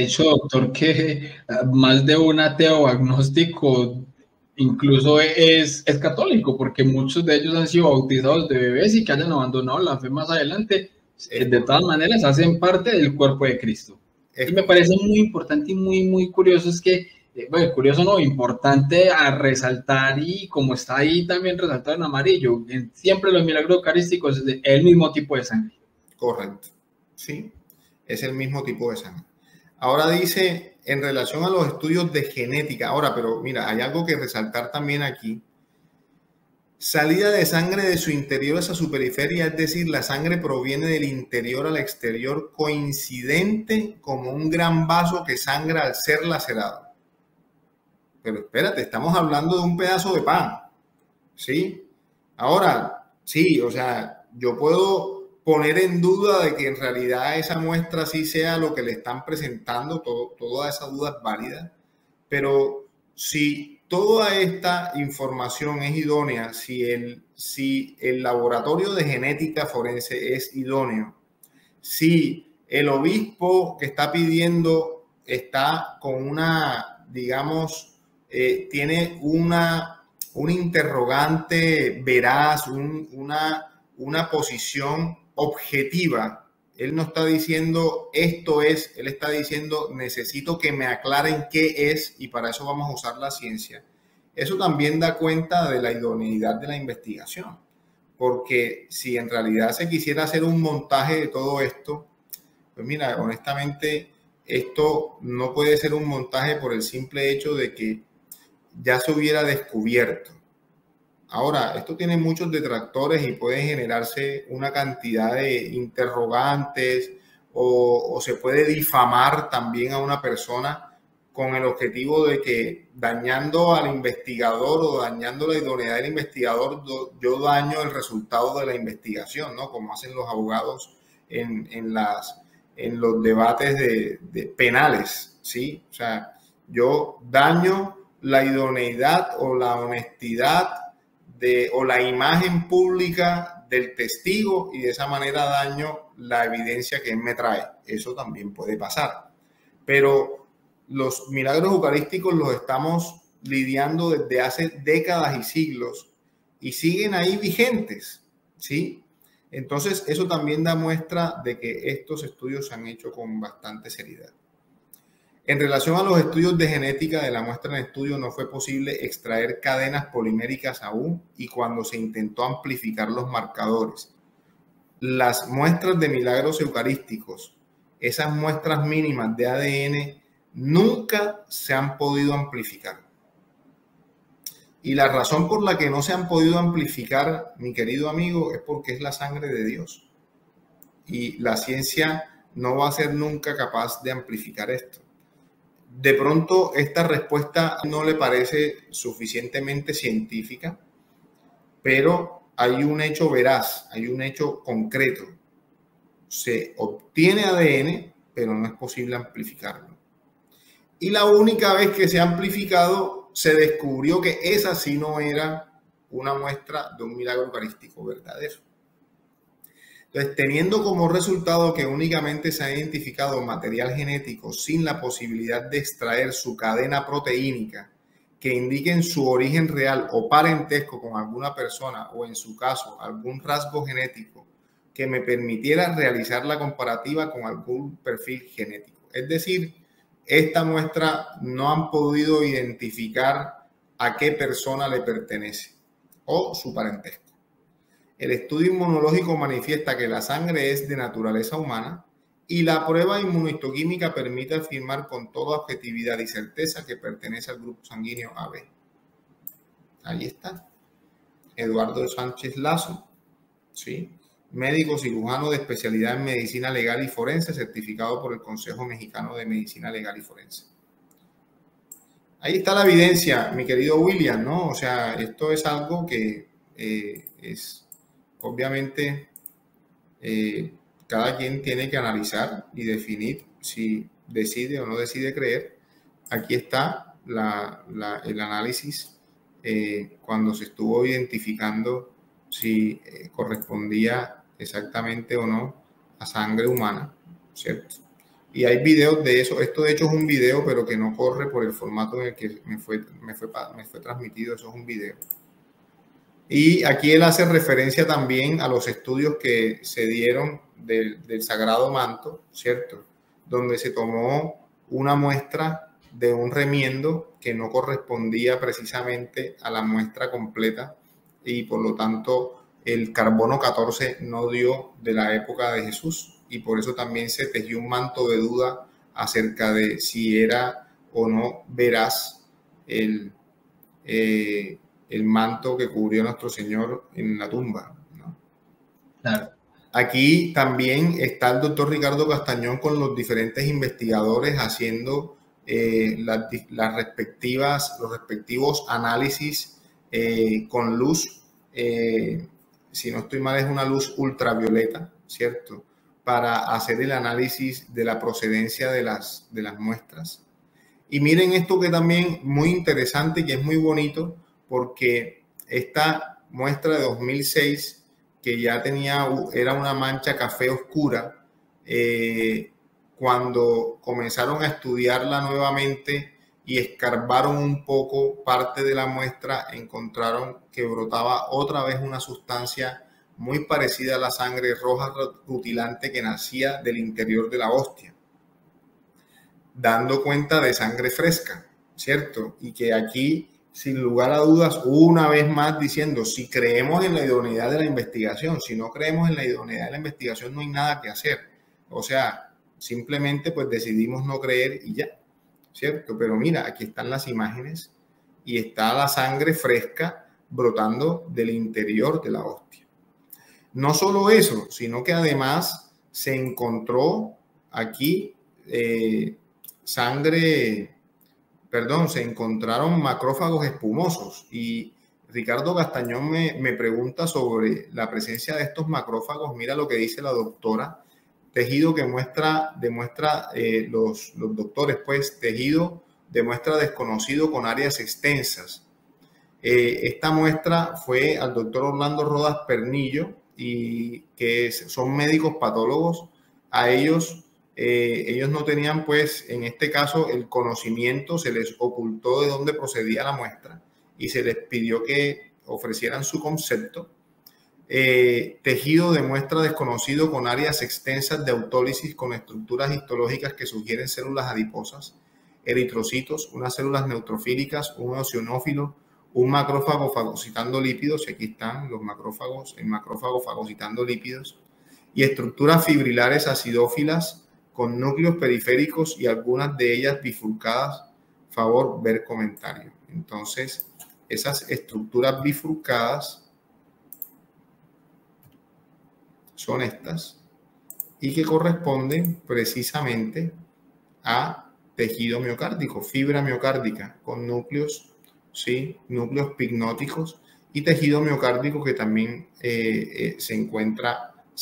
hecho, doctor, que más de un ateo agnóstico incluso es católico, porque muchos de ellos han sido bautizados de bebés y que hayan abandonado la fe más adelante, de todas maneras hacen parte del cuerpo de Cristo. Y me parece muy importante y muy curioso es que, bueno, curioso no, importante a resaltar, y como está ahí también resaltado en amarillo, siempre los milagros eucarísticos es el mismo tipo de sangre. Correcto, sí, es el mismo tipo de sangre. Ahora dice, en relación a los estudios de genética, ahora, pero mira, hay algo que resaltar también aquí. Salida de sangre de su interior hacia su periferia, es decir, la sangre proviene del interior al exterior, coincidente como un gran vaso que sangra al ser lacerado. Pero espérate, estamos hablando de un pedazo de pan, ¿sí? Ahora, sí, o sea, yo puedo poner en duda de que en realidad esa muestra sí sea lo que le están presentando, toda esa duda es válida, pero si toda esta información es idónea, si el laboratorio de genética forense es idóneo, si el obispo que está pidiendo está con una, digamos, tiene un interrogante veraz, una posición objetiva. Él no está diciendo esto es, él está diciendo necesito que me aclaren qué es y para eso vamos a usar la ciencia. Eso también da cuenta de la idoneidad de la investigación, porque si en realidad se quisiera hacer un montaje de todo esto, pues mira, honestamente, esto no puede ser un montaje por el simple hecho de que ya se hubiera descubierto. Ahora, esto tiene muchos detractores y puede generarse una cantidad de interrogantes o se puede difamar también a una persona con el objetivo de que dañando al investigador o dañando la idoneidad del investigador, yo daño el resultado de la investigación, ¿no? Como hacen los abogados en los debates de penales, ¿sí? O sea, yo daño la idoneidad o la honestidad o la imagen pública del testigo y de esa manera daño la evidencia que él me trae. Eso también puede pasar. Pero los milagros eucarísticos los estamos lidiando desde hace décadas y siglos y siguen ahí vigentes, ¿sí? Entonces, eso también da muestra de que estos estudios se han hecho con bastante seriedad. En relación a los estudios de genética de la muestra en estudio, no fue posible extraer cadenas poliméricas aún y cuando se intentó amplificar los marcadores. Las muestras de milagros eucarísticos, esas muestras mínimas de ADN, nunca se han podido amplificar. Y la razón por la que no se han podido amplificar, mi querido amigo, es porque es la sangre de Dios. Y la ciencia no va a ser nunca capaz de amplificar esto. De pronto esta respuesta no le parece suficientemente científica, pero hay un hecho veraz, hay un hecho concreto. Se obtiene ADN, pero no es posible amplificarlo. Y la única vez que se ha amplificado, se descubrió que esa sí no era una muestra de un milagro eucarístico verdadero. Entonces, teniendo como resultado que únicamente se ha identificado material genético sin la posibilidad de extraer su cadena proteínica que indiquen su origen real o parentesco con alguna persona o en su caso algún rasgo genético que me permitiera realizar la comparativa con algún perfil genético. Es decir, esta muestra no han podido identificar a qué persona le pertenece o su parentesco. El estudio inmunológico manifiesta que la sangre es de naturaleza humana y la prueba inmunohistoquímica permite afirmar con toda objetividad y certeza que pertenece al grupo sanguíneo AB. Ahí está. Eduardo Sánchez Lazo, ¿sí? Médico cirujano de especialidad en medicina legal y forense, certificado por el Consejo Mexicano de Medicina Legal y Forense. Ahí está la evidencia, mi querido William, ¿no? O sea, esto es algo que es, obviamente, cada quien tiene que analizar y definir si decide o no decide creer. Aquí está el análisis cuando se estuvo identificando si correspondía exactamente o no a sangre humana, ¿cierto? Y hay videos de eso. Esto de hecho es un video, pero que no corre por el formato en el que me fue transmitido. Eso es un video. Y aquí él hace referencia también a los estudios que se dieron del Sagrado Manto, ¿cierto? Donde se tomó una muestra de un remiendo que no correspondía precisamente a la muestra completa y por lo tanto el carbono 14 no dio de la época de Jesús y por eso también se tejió un manto de duda acerca de si era o no veraz el manto que cubrió nuestro Señor en la tumba, ¿no? Claro. Aquí también está el doctor Ricardo Castañón con los diferentes investigadores haciendo los respectivos análisis con luz, si no estoy mal es una luz ultravioleta, ¿cierto? Para hacer el análisis de la procedencia de las muestras. Y miren esto que también muy interesante, que es muy bonito, porque esta muestra de 2006, que ya era una mancha café oscura, cuando comenzaron a estudiarla nuevamente y escarbaron un poco parte de la muestra, encontraron que brotaba otra vez una sustancia muy parecida a la sangre roja rutilante que nacía del interior de la hostia, dando cuenta de sangre fresca, ¿cierto? Y que aquí, sin lugar a dudas, una vez más diciendo, si creemos en la idoneidad de la investigación, si no creemos en la idoneidad de la investigación, no hay nada que hacer. O sea, simplemente pues decidimos no creer y ya, ¿cierto? Pero mira, aquí están las imágenes y está la sangre fresca brotando del interior de la hostia. No solo eso, sino que además se encontró aquí se encontraron macrófagos espumosos y Ricardo Castañón me pregunta sobre la presencia de estos macrófagos. Mira lo que dice la doctora, tejido que demuestra los doctores, pues tejido de muestra desconocido con áreas extensas. Esta muestra fue al doctor Orlando Rodas Pernillo y que son médicos patólogos. A ellos no tenían, pues, en este caso, el conocimiento, se les ocultó de dónde procedía la muestra y se les pidió que ofrecieran su concepto. Tejido de muestra desconocido con áreas extensas de autólisis con estructuras histológicas que sugieren células adiposas, eritrocitos, unas células neutrofílicas, un eosinófilo, un macrófago fagocitando lípidos, y aquí están los macrófagos, el macrófago fagocitando lípidos, y estructuras fibrilares acidófilas con núcleos periféricos y algunas de ellas bifurcadas. Favor ver comentario. Entonces, esas estructuras bifurcadas son estas y que corresponden precisamente a tejido miocárdico, fibra miocárdica con núcleos, ¿sí? Núcleos pignóticos y tejido miocárdico que también se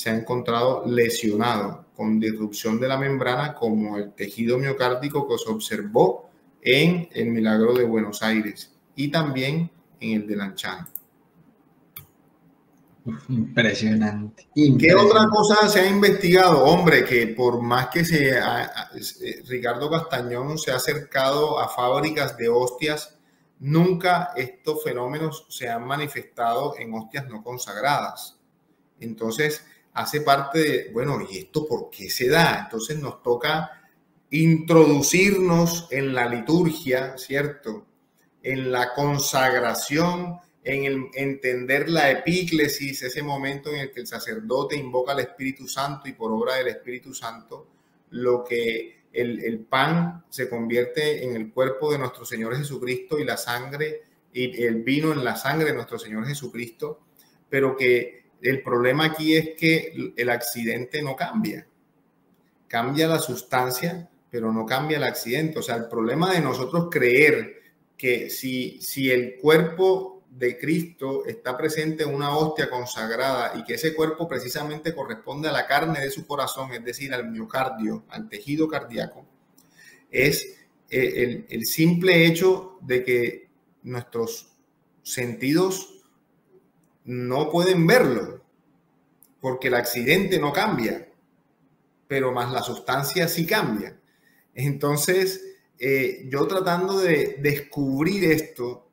ha encontrado lesionado con disrupción de la membrana, como el tejido miocárdico que se observó en el Milagro de Buenos Aires y también en el de Lanchano. Impresionante. ¿Qué otra cosa se ha investigado? Hombre, que por más que Ricardo Castañón se ha acercado a fábricas de hostias, nunca estos fenómenos se han manifestado en hostias no consagradas. Entonces, hace parte de, bueno, ¿y esto por qué se da? Entonces nos toca introducirnos en la liturgia, ¿cierto? En la consagración, en el entender la epíclesis, ese momento en el que el sacerdote invoca al Espíritu Santo y por obra del Espíritu Santo, lo que el pan se convierte en el cuerpo de nuestro Señor Jesucristo y la sangre y el vino en la sangre de nuestro Señor Jesucristo, pero que el problema aquí es que el accidente no cambia. Cambia la sustancia, pero no cambia el accidente. O sea, el problema de nosotros creer que si el cuerpo de Cristo está presente en una hostia consagrada y que ese cuerpo precisamente corresponde a la carne de su corazón, es decir, al miocardio, al tejido cardíaco, es el simple hecho de que nuestros sentidos no pueden verlo, porque el accidente no cambia, pero más la sustancia sí cambia. Entonces, yo tratando de descubrir esto,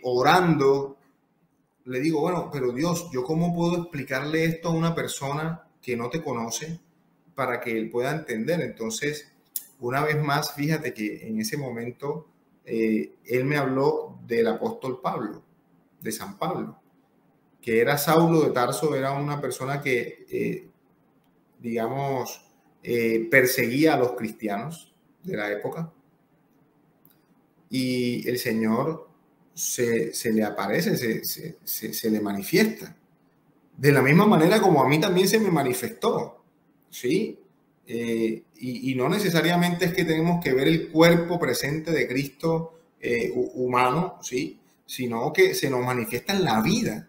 orando, le digo, bueno, pero Dios, ¿yo cómo puedo explicarle esto a una persona que no te conoce para que él pueda entender? Entonces, una vez más, fíjate que en ese momento él me habló del apóstol Pablo, de San Pablo, que era Saulo de Tarso, era una persona que, digamos, perseguía a los cristianos de la época, y el Señor se le aparece, se le manifiesta, de la misma manera como a mí también se me manifestó, ¿sí? Y no necesariamente es que tenemos que ver el cuerpo presente de Cristo humano, ¿sí? Sino que se nos manifiesta en la vida.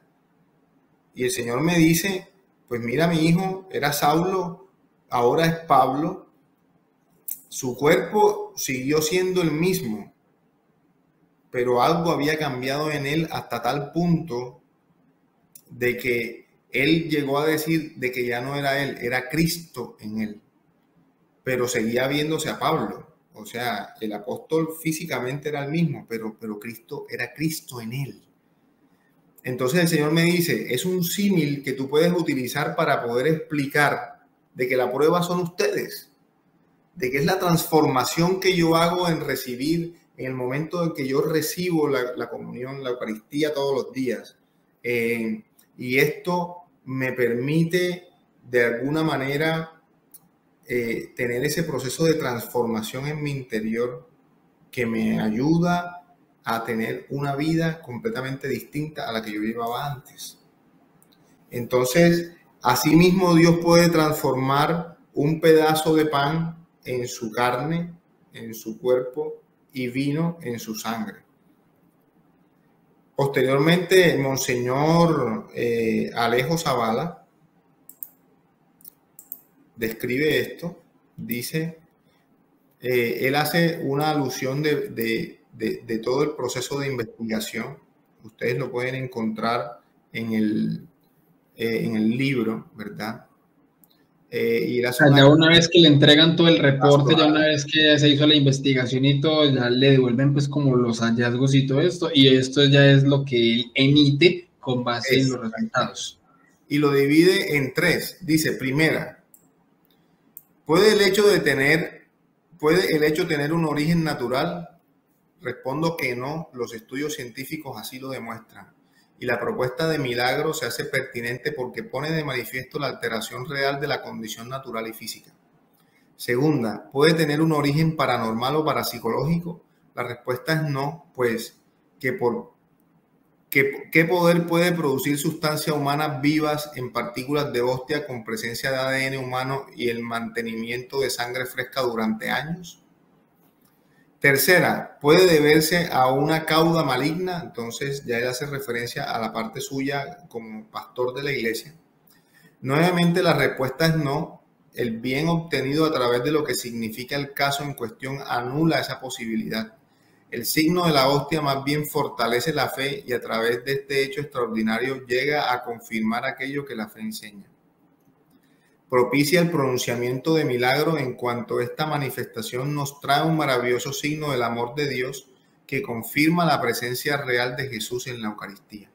Y el Señor me dice, pues mira, mi hijo, era Saulo, ahora es Pablo. Su cuerpo siguió siendo el mismo, pero algo había cambiado en él hasta tal punto de que él llegó a decir de que ya no era él, era Cristo en él, pero seguía viéndose a Pablo. O sea, el apóstol físicamente era el mismo, pero Cristo era Cristo en él. Entonces el Señor me dice, es un símil que tú puedes utilizar para poder explicar de que la prueba son ustedes, de que es la transformación que yo hago en recibir, en el momento en que yo recibo la comunión, la Eucaristía todos los días. Y esto me permite de alguna manera tener ese proceso de transformación en mi interior que me ayuda a tener una vida completamente distinta a la que yo llevaba antes. Entonces, asimismo Dios puede transformar un pedazo de pan en su carne, en su cuerpo, y vino en su sangre. Posteriormente, Monseñor Alejo Zavala describe esto, dice, él hace una alusión de todo el proceso de investigación. Ustedes lo pueden encontrar en el libro, ¿verdad? Y ya una vez que le entregan todo el reporte, ya una vez que se hizo la investigación y todo, ya le devuelven pues como los hallazgos y todo esto, y esto ya es lo que él emite con base en los resultados. Y lo divide en tres. Dice, primera, ¿puede el hecho tener un origen natural? Respondo que no, los estudios científicos así lo demuestran. Y la propuesta de milagro se hace pertinente porque pone de manifiesto la alteración real de la condición natural y física. Segunda, ¿puede tener un origen paranormal o parapsicológico? La respuesta es no, pues ¿qué poder puede producir sustancias humanas vivas en partículas de hostia con presencia de ADN humano y el mantenimiento de sangre fresca durante años? Tercera, ¿puede deberse a una cauda maligna? Entonces ya él hace referencia a la parte suya como pastor de la iglesia. Nuevamente la respuesta es no. El bien obtenido a través de lo que significa el caso en cuestión anula esa posibilidad. El signo de la hostia más bien fortalece la fe y a través de este hecho extraordinario llega a confirmar aquello que la fe enseña. Propicia el pronunciamiento de milagros en cuanto esta manifestación nos trae un maravilloso signo del amor de Dios que confirma la presencia real de Jesús en la Eucaristía.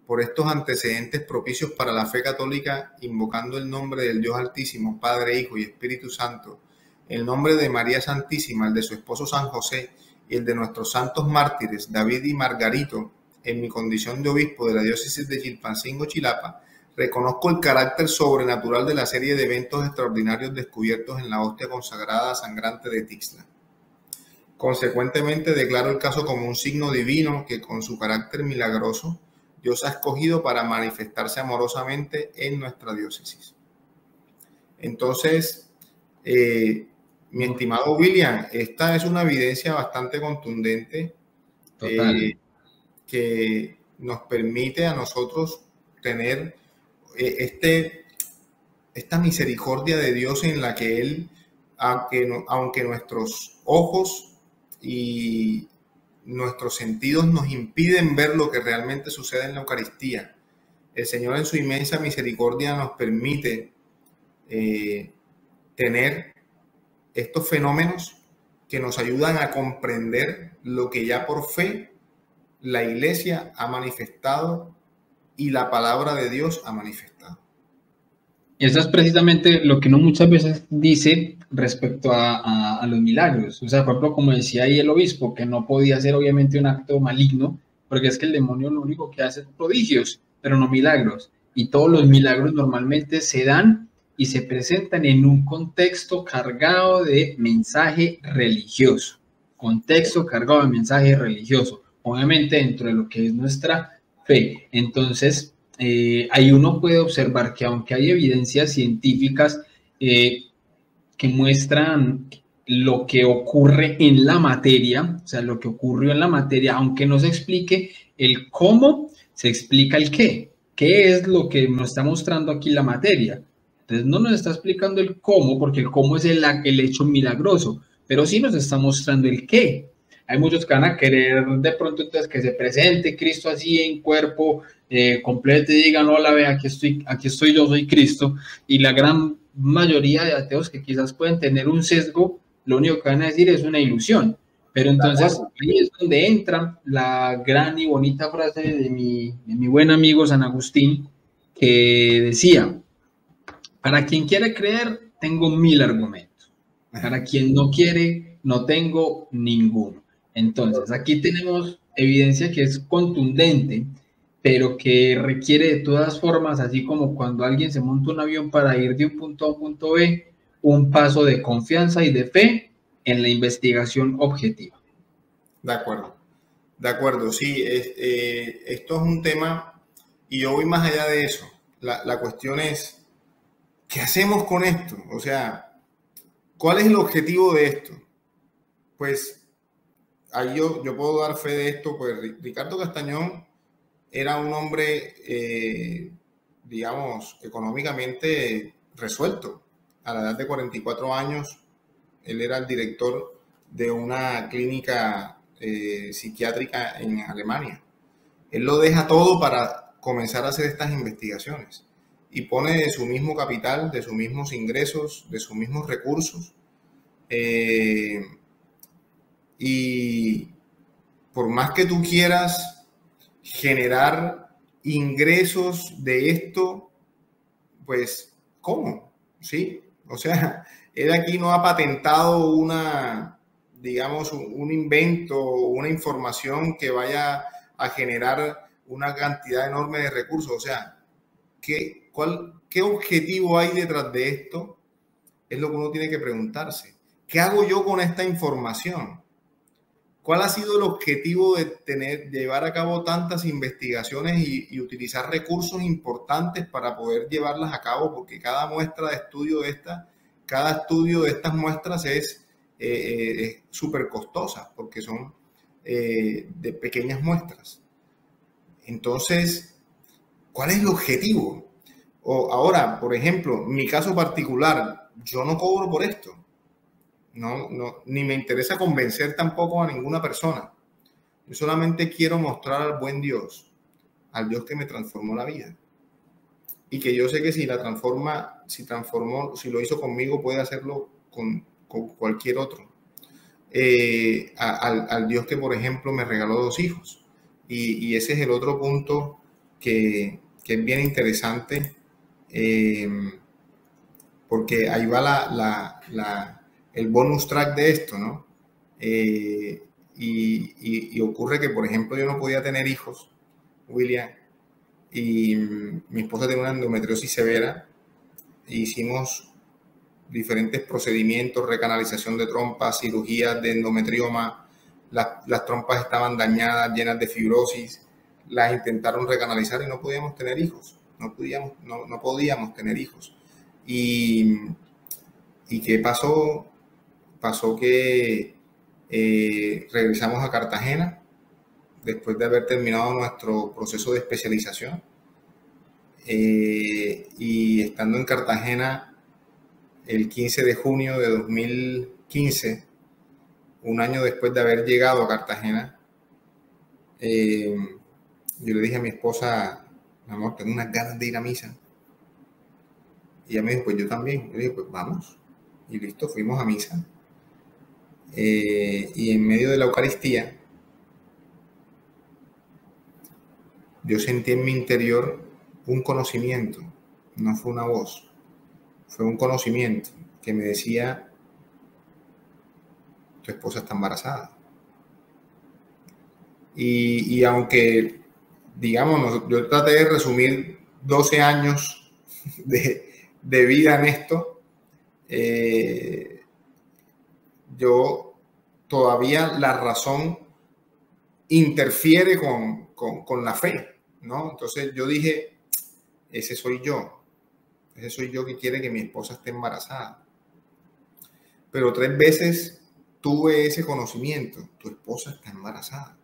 Por estos antecedentes propicios para la fe católica, invocando el nombre del Dios Altísimo, Padre, Hijo y Espíritu Santo, el nombre de María Santísima, el de su esposo San José y el de nuestros santos mártires David y Margarito, en mi condición de obispo de la diócesis de Chilpancingo, Chilapa, reconozco el carácter sobrenatural de la serie de eventos extraordinarios descubiertos en la hostia consagrada sangrante de Tixla. Consecuentemente, declaro el caso como un signo divino que, con su carácter milagroso, Dios ha escogido para manifestarse amorosamente en nuestra diócesis. Entonces, mi estimado William, esta es una evidencia bastante contundente que nos permite a nosotros tener esta misericordia de Dios en la que Él, aunque nuestros ojos y nuestros sentidos nos impiden ver lo que realmente sucede en la Eucaristía, el Señor en su inmensa misericordia nos permite tener estos fenómenos que nos ayudan a comprender lo que ya por fe la Iglesia ha manifestado y la palabra de Dios ha manifestado. Eso es precisamente lo que uno muchas veces dice respecto a los milagros. O sea, por ejemplo, como decía ahí el obispo, que no podía ser obviamente un acto maligno, porque es que el demonio lo único que hace es prodigios, pero no milagros. Y todos los milagros normalmente se dan y se presentan en un contexto cargado de mensaje religioso. Contexto cargado de mensaje religioso. Obviamente dentro de lo que es nuestra fe. Entonces, ahí uno puede observar que aunque hay evidencias científicas que muestran lo que ocurre en la materia, o sea, lo que ocurrió en la materia, aunque no se explique el cómo, se explica el qué. ¿Qué es lo que nos está mostrando aquí la materia? Entonces no nos está explicando el cómo, porque el cómo es el hecho milagroso, pero sí nos está mostrando el qué. Hay muchos que van a querer de pronto entonces que se presente Cristo así en cuerpo completo y digan, hola, ve, aquí estoy, yo soy Cristo. Y la gran mayoría de ateos que quizás pueden tener un sesgo, lo único que van a decir es una ilusión. Pero entonces ahí es donde entra la gran y bonita frase de mi buen amigo San Agustín, que decía, para quien quiere creer, tengo 1000 argumentos. Para quien no quiere, no tengo ninguno. Entonces, aquí tenemos evidencia que es contundente, pero que requiere de todas formas, así como cuando alguien se monta un avión para ir de un punto A a un punto B, un paso de confianza y de fe en la investigación objetiva. De acuerdo, sí, esto es un tema y yo voy más allá de eso. La cuestión es, ¿qué hacemos con esto? O sea, ¿cuál es el objetivo de esto? Pues ahí yo puedo dar fe de esto, pues Ricardo Castañón era un hombre, digamos, económicamente resuelto. A la edad de 44 años, él era el director de una clínica psiquiátrica en Alemania. Él lo deja todo para comenzar a hacer estas investigaciones y pone de su mismo capital, de sus mismos ingresos, de sus mismos recursos. Y por más que tú quieras generar ingresos de esto, pues, ¿cómo? ¿Sí? O sea, él aquí no ha patentado digamos, un invento, una información que vaya a generar una cantidad enorme de recursos. O sea, ¿qué objetivo hay detrás de esto? Es lo que uno tiene que preguntarse. ¿Qué hago yo con esta información? ¿Cuál ha sido el objetivo de llevar a cabo tantas investigaciones y utilizar recursos importantes para poder llevarlas a cabo? Porque cada muestra de estudio cada estudio de estas muestras es súper costosa porque son de pequeñas muestras. Entonces, ¿cuál es el objetivo? Ahora, por ejemplo, en mi caso particular, yo no cobro por esto. No, ni me interesa convencer tampoco a ninguna persona. Yo solamente quiero mostrar al buen Dios, al Dios que me transformó la vida. Y que yo sé que si lo hizo conmigo, puede hacerlo con cualquier otro. Al Dios que, por ejemplo, me regaló 2 hijos. Y ese es el otro punto que es bien interesante, porque ahí va el bonus track de esto, ¿no? Y ocurre que, por ejemplo, yo no podía tener hijos, William, y mi esposa tenía una endometriosis severa. Hicimos diferentes procedimientos, recanalización de trompas, cirugías de endometrioma. Las trompas estaban dañadas, llenas de fibrosis. Las intentaron recanalizar y no podíamos tener hijos. No podíamos tener hijos. ¿Y qué pasó? Pasó que regresamos a Cartagena después de haber terminado nuestro proceso de especialización. Y estando en Cartagena el 15 de junio de 2015, un año después de haber llegado a Cartagena, yo le dije a mi esposa, mi amor, tengo unas ganas de ir a misa. Y ella me dijo, pues yo también. Yo le dije, pues vamos. Y listo, fuimos a misa. Y en medio de la Eucaristía, yo sentí en mi interior un conocimiento, no fue una voz, fue un conocimiento que me decía, tu esposa está embarazada. Y aunque, digamos, yo traté de resumir 12 años de vida en esto, yo todavía la razón interfiere con la fe, ¿no? Entonces yo dije, ese soy yo que quiere que mi esposa esté embarazada. Pero 3 veces tuve ese conocimiento, tu esposa está embarazada.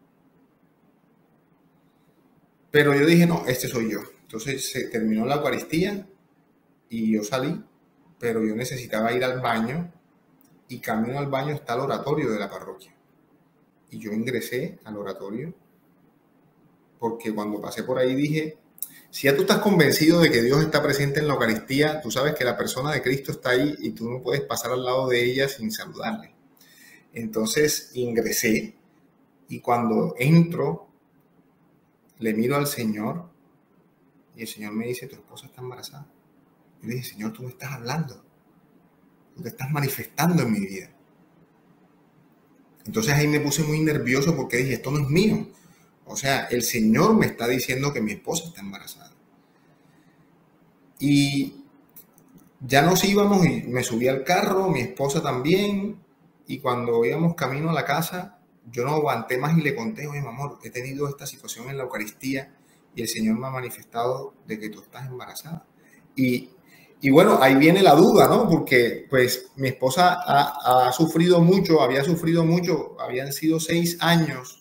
Pero yo dije, no, este soy yo. Entonces se terminó la Eucaristía y yo salí, pero yo necesitaba ir al baño y camino al baño está el oratorio de la parroquia. Y yo ingresé al oratorio porque cuando pasé por ahí dije, si ya tú estás convencido de que Dios está presente en la Eucaristía, tú sabes que la persona de Cristo está ahí y tú no puedes pasar al lado de ella sin saludarle. Entonces ingresé y cuando entro, le miro al Señor y el Señor me dice, tu esposa está embarazada. Yo le dije, Señor, tú me estás hablando, tú te estás manifestando en mi vida. Entonces ahí me puse muy nervioso porque dije, esto no es mío. O sea, el Señor me está diciendo que mi esposa está embarazada. Y ya nos íbamos y me subí al carro, mi esposa también. Y cuando íbamos camino a la casa, yo no aguanté más y le conté, oye, mi amor, he tenido esta situación en la Eucaristía y el Señor me ha manifestado de que tú estás embarazada. Y bueno, ahí viene la duda, ¿no? Porque pues mi esposa había sufrido mucho, habían sido 6 años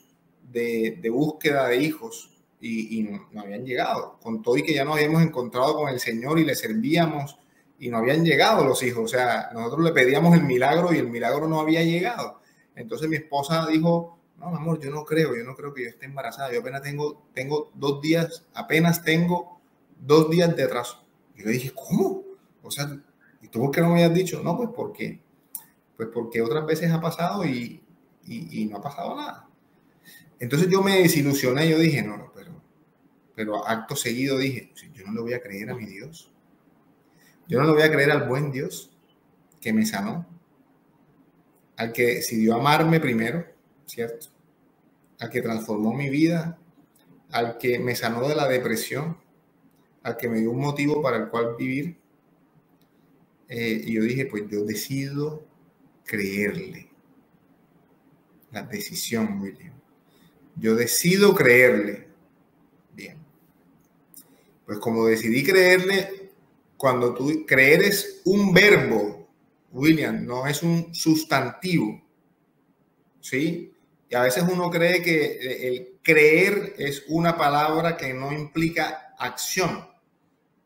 de búsqueda de hijos y no habían llegado. Con todo y que ya nos habíamos encontrado con el Señor y le servíamos y no habían llegado los hijos. O sea, nosotros le pedíamos el milagro y el milagro no había llegado. Entonces mi esposa dijo, no, mi amor, yo no creo que yo esté embarazada. Yo apenas tengo 2 días, apenas tengo 2 días de atraso. Yo le dije, ¿cómo? O sea, ¿y tú por qué no me habías dicho? No, pues porque otras veces ha pasado y no ha pasado nada. Entonces yo me desilusioné, yo dije, no, pero acto seguido dije, yo no le voy a creer a mi Dios. Yo no le voy a creer al buen Dios que me sanó, al que decidió amarme primero, ¿cierto? Al que transformó mi vida, al que me sanó de la depresión, al que me dio un motivo para el cual vivir. Y yo dije, pues yo decido creerle. La decisión, William. Yo decido creerle. Bien. Pues como decidí creerle, cuando tú creer es un verbo, William, no es un sustantivo. ¿Sí? Y a veces uno cree que el creer es una palabra que no implica acción.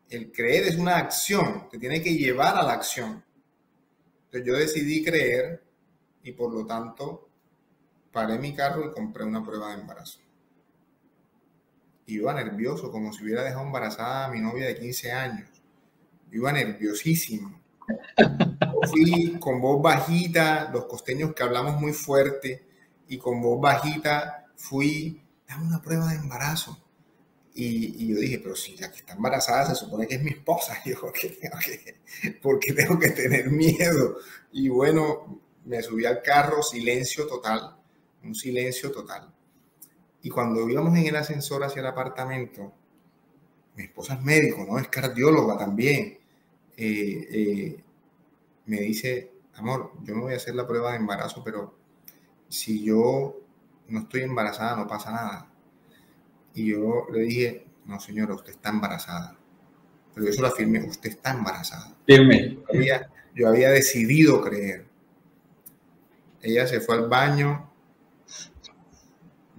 El creer es una acción, te tiene que llevar a la acción. Entonces yo decidí creer y por lo tanto paré mi carro y compré una prueba de embarazo. Iba nervioso, como si hubiera dejado embarazada a mi novia de 15 años. Iba nerviosísimo. Fui con voz bajita, los costeños que hablamos muy fuerte, y con voz bajita fui, dame una prueba de embarazo. Y yo dije, pero si la que está embarazada se supone que es mi esposa. Y yo, ¿por qué tengo que tener miedo? Y bueno, me subí al carro, silencio total, un silencio total. Y cuando íbamos en el ascensor hacia el apartamento, mi esposa es médico, ¿no? Es cardióloga también. Me dice, amor, yo me voy a hacer la prueba de embarazo, pero si yo no estoy embarazada, no pasa nada. Y yo le dije, no señora, usted está embarazada. Pero yo se lo afirmé, usted está embarazada. Firme. Yo había decidido creer. Ella se fue al baño,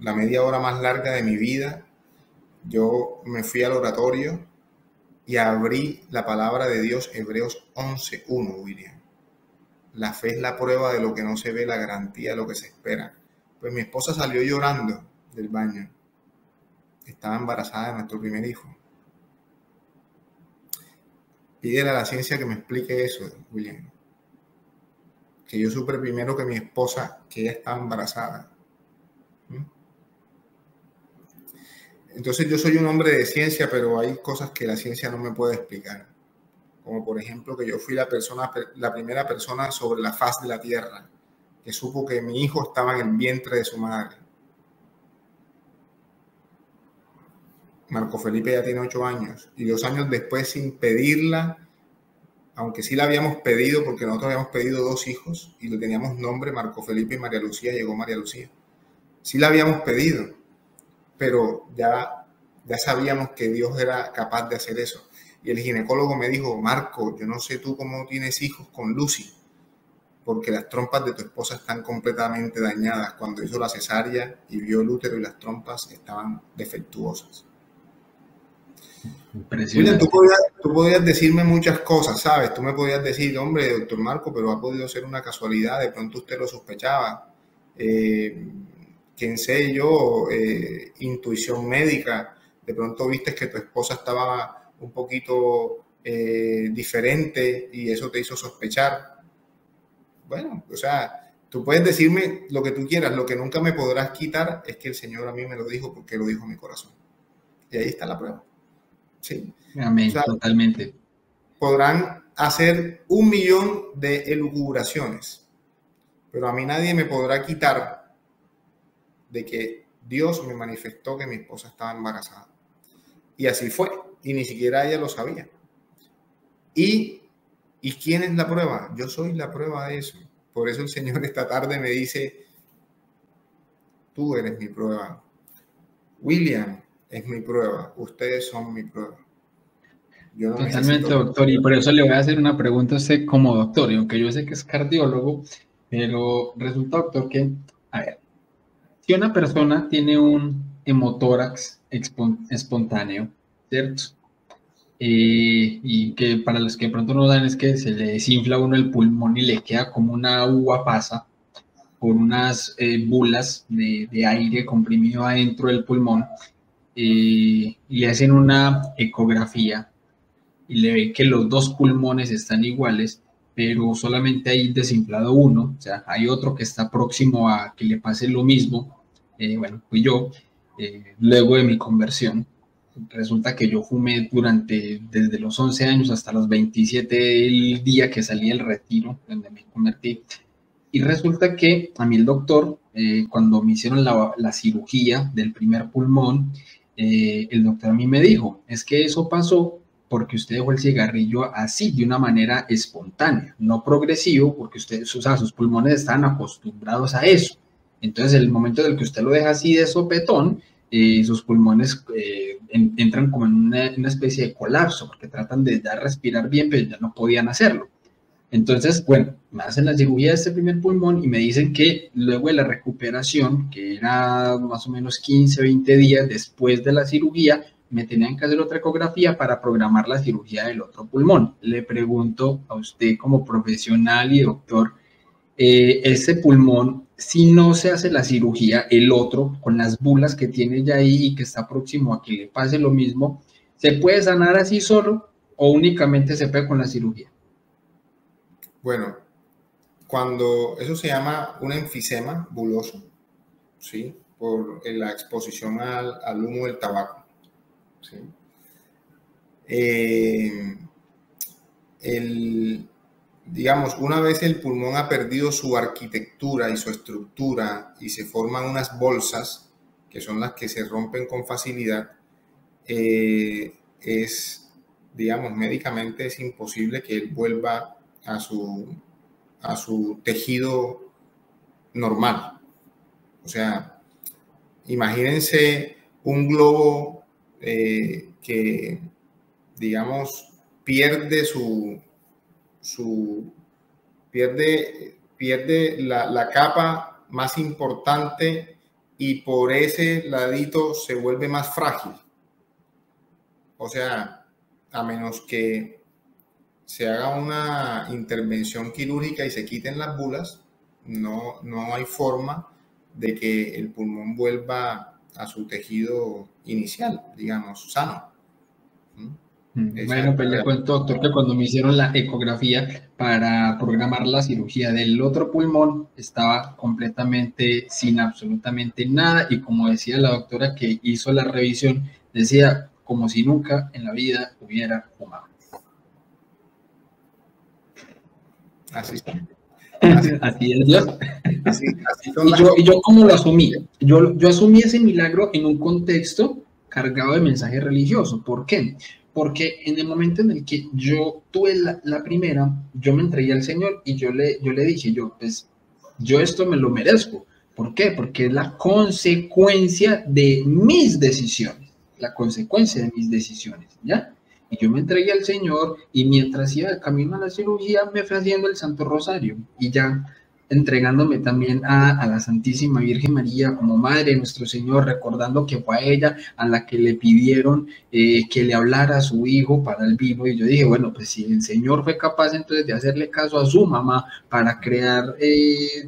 la media hora más larga de mi vida. Yo me fui al oratorio y abrí la palabra de Dios, Hebreos 11:1, William. La fe es la prueba de lo que no se ve, la garantía de lo que se espera. Pues mi esposa salió llorando del baño. Estaba embarazada de nuestro primer hijo. Pídele a la ciencia que me explique eso, William. Que yo supe primero que mi esposa, que ella estaba embarazada. Entonces yo soy un hombre de ciencia, pero hay cosas que la ciencia no me puede explicar. Como por ejemplo que yo fui la primera persona sobre la faz de la tierra que supo que mi hijo estaba en el vientre de su madre. Marco Felipe ya tiene 8 años y 2 años después, sin pedirla, aunque sí la habíamos pedido porque nosotros habíamos pedido 2 hijos y le teníamos nombre Marco Felipe y María Lucía, llegó María Lucía. Sí la habíamos pedido, pero ya sabíamos que Dios era capaz de hacer eso. Y el ginecólogo me dijo, Marco, yo no sé tú cómo tienes hijos con Lucy, porque las trompas de tu esposa están completamente dañadas. Cuando hizo la cesárea y vio el útero y las trompas estaban defectuosas. William, tú podías decirme muchas cosas, ¿sabes? Tú me podías decir, hombre, doctor Marco, pero ha podido ser una casualidad, de pronto usted lo sospechaba. Quién sé yo, intuición médica, de pronto viste que tu esposa estaba un poquito diferente y eso te hizo sospechar. Bueno, o sea, tú puedes decirme lo que tú quieras, lo que nunca me podrás quitar es que el Señor a mí me lo dijo porque lo dijo mi corazón. Y ahí está la prueba. Sí. Amén, o sea, totalmente. Podrán hacer 1.000.000 de elucubraciones, pero a mí nadie me podrá quitar de que Dios me manifestó que mi esposa estaba embarazada. Y así fue, y ni siquiera ella lo sabía. ¿Y quién es la prueba? Yo soy la prueba de eso. Por eso el Señor esta tarde me dice, tú eres mi prueba. William es mi prueba. Ustedes son mi prueba. Yo no Totalmente, doctor. Y por eso le voy a hacer una pregunta a usted como doctor. Y aunque yo sé que es cardiólogo, pero resulta, doctor, que, a ver, si una persona tiene un hemotórax espontáneo, ¿cierto? Y que para los que de pronto no dan es que se le desinfla a uno el pulmón y le queda como una uva pasa por unas bulas de aire comprimido adentro del pulmón, y le hacen una ecografía y le ve que los 2 pulmones están iguales, pero solamente hay desinflado uno, o sea, hay otro que está próximo a que le pase lo mismo. Bueno, fui yo, luego de mi conversión. Resulta que yo fumé desde los 11 años hasta los 27, el día que salí del retiro, donde me convertí. Y resulta que a mí el doctor, cuando me hicieron la cirugía del primer pulmón, el doctor a mí me dijo, es que eso pasó porque usted dejó el cigarrillo así, de una manera espontánea, no progresivo, porque o sea, sus pulmones están acostumbrados a eso. Entonces, el momento en el que usted lo deja así de sopetón, sus pulmones entran como en una especie de colapso, porque tratan de respirar bien, pero ya no podían hacerlo. Entonces, bueno, me hacen la cirugía de este primer pulmón y me dicen que luego de la recuperación, que era más o menos 15, 20 días después de la cirugía, me tenían que hacer otra ecografía para programar la cirugía del otro pulmón. Le pregunto a usted como profesional y doctor, ese pulmón, si no se hace la cirugía, el otro, con las bulas que tiene ya ahí y que está próximo a que le pase lo mismo, ¿se puede sanar así solo o únicamente se puede con la cirugía? Bueno, cuando eso se llama un enfisema buloso, ¿sí? Por la exposición al humo del tabaco. ¿sí? Digamos, una vez el pulmón ha perdido su arquitectura y su estructura y se forman unas bolsas, que son las que se rompen con facilidad, digamos, médicamente es imposible que él vuelva a su tejido normal. O sea, imagínense un globo que, digamos, pierde pierde la capa más importante y por ese ladito se vuelve más frágil. O sea, a menos que se haga una intervención quirúrgica y se quiten las bulas, no hay forma de que el pulmón vuelva a su tejido inicial, digamos, sano. Bueno, pues le cuento, doctor, que cuando me hicieron la ecografía para programar la cirugía del otro pulmón, estaba completamente sin absolutamente nada, y como decía la doctora que hizo la revisión, decía como si nunca en la vida hubiera fumado. Así es Dios. Así y yo cómo lo asumí. Yo asumí ese milagro en un contexto cargado de mensaje religioso. ¿Por qué? Porque en el momento en el que yo tuve la primera, yo me entregué al Señor y yo le dije, yo esto me lo merezco. ¿Por qué? Porque es la consecuencia de mis decisiones, ¿ya? Y yo me entregué al Señor, y mientras iba de camino a la cirugía me fui haciendo el Santo Rosario, y ya entregándome también a la Santísima Virgen María como Madre de nuestro Señor, recordando que fue a ella a la que le pidieron que le hablara a su hijo para el vino. Y yo dije, bueno, pues si el Señor fue capaz entonces de hacerle caso a su mamá para crear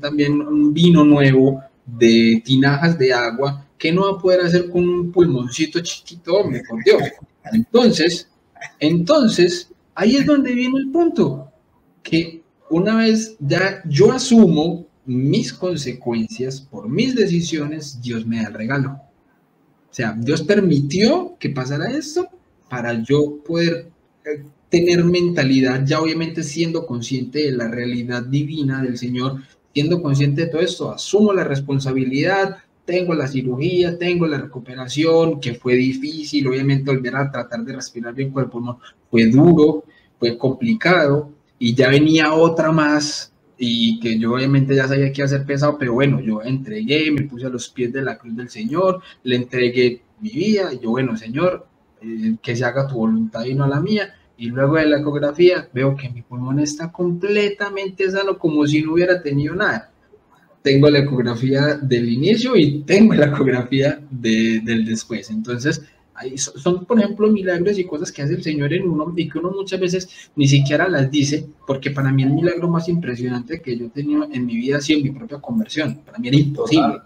también un vino nuevo de tinajas de agua, ¿qué no va a poder hacer con un pulmoncito chiquito, hombre, por Dios? Entonces, ahí es donde viene el punto, que una vez ya yo asumo mis consecuencias por mis decisiones, Dios me da el regalo. O sea, Dios permitió que pasara esto para yo poder tener mentalidad, ya obviamente siendo consciente de la realidad divina del Señor, siendo consciente de todo esto, asumo la responsabilidad. Tengo la cirugía, tengo la recuperación, que fue difícil, obviamente volver a tratar de respirar bien con el pulmón fue duro, fue complicado, y ya venía otra más, y que yo obviamente ya sabía que iba a ser pesado, pero bueno, yo entregué, me puse a los pies de la cruz del Señor, le entregué mi vida, y yo, bueno, Señor, que se haga tu voluntad y no la mía. Y luego de la ecografía veo que mi pulmón está completamente sano, como si no hubiera tenido nada. Tengo la ecografía del inicio y tengo la ecografía del después. Entonces, ahí son, por ejemplo, milagros y cosas que hace el Señor en uno, y que uno muchas veces ni siquiera las dice, porque para mí el milagro más impresionante que yo he tenido en mi vida ha sido mi propia conversión. Para mí era imposible.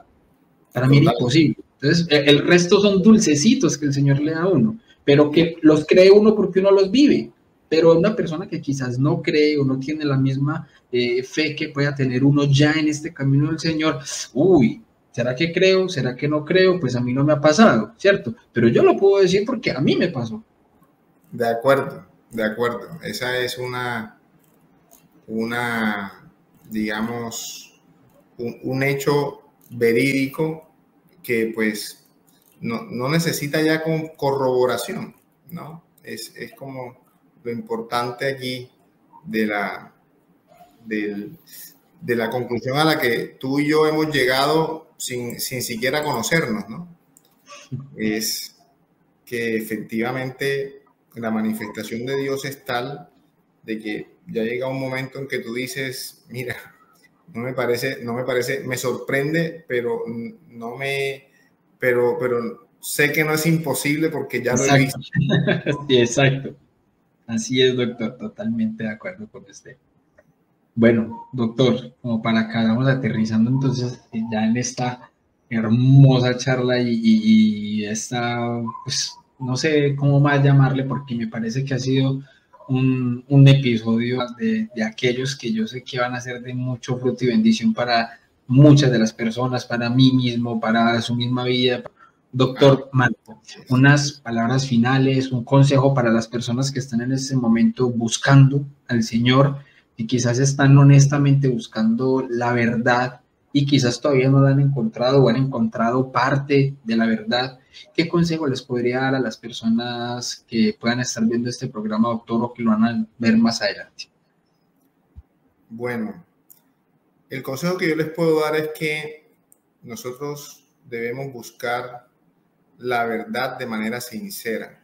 Para mí era imposible. Entonces, el resto son dulcecitos que el Señor le da a uno, pero que los cree uno porque uno los vive. Pero una persona que quizás no cree o no tiene la misma fe que pueda tener uno ya en este camino del Señor, uy, ¿será que creo? ¿Será que no creo? Pues a mí no me ha pasado, ¿cierto? Pero yo lo puedo decir porque a mí me pasó. De acuerdo. Esa es una digamos, un hecho verídico que pues no necesita ya corroboración, ¿no? Es como lo importante aquí de la conclusión a la que tú y yo hemos llegado sin siquiera conocernos, ¿no? Es que efectivamente la manifestación de Dios es tal de que ya llega un momento en que tú dices, mira, no me parece, me sorprende, pero sé que no es imposible porque ya lo he visto. Sí, exacto. Así es, doctor, totalmente de acuerdo con usted. Bueno, doctor, como para que vamos aterrizando entonces ya en esta hermosa charla y esta, pues, no sé cómo más llamarle, porque me parece que ha sido un episodio de aquellos que yo sé que van a ser de mucho fruto y bendición para muchas de las personas, para mí mismo, para su misma vida. Doctor Marco, unas palabras finales, un consejo para las personas que están en este momento buscando al Señor y quizás están honestamente buscando la verdad y quizás todavía no la han encontrado o han encontrado parte de la verdad. ¿Qué consejo les podría dar a las personas que puedan estar viendo este programa, doctor, o que lo van a ver más adelante? Bueno, el consejo que yo les puedo dar es que nosotros debemos buscar la verdad de manera sincera.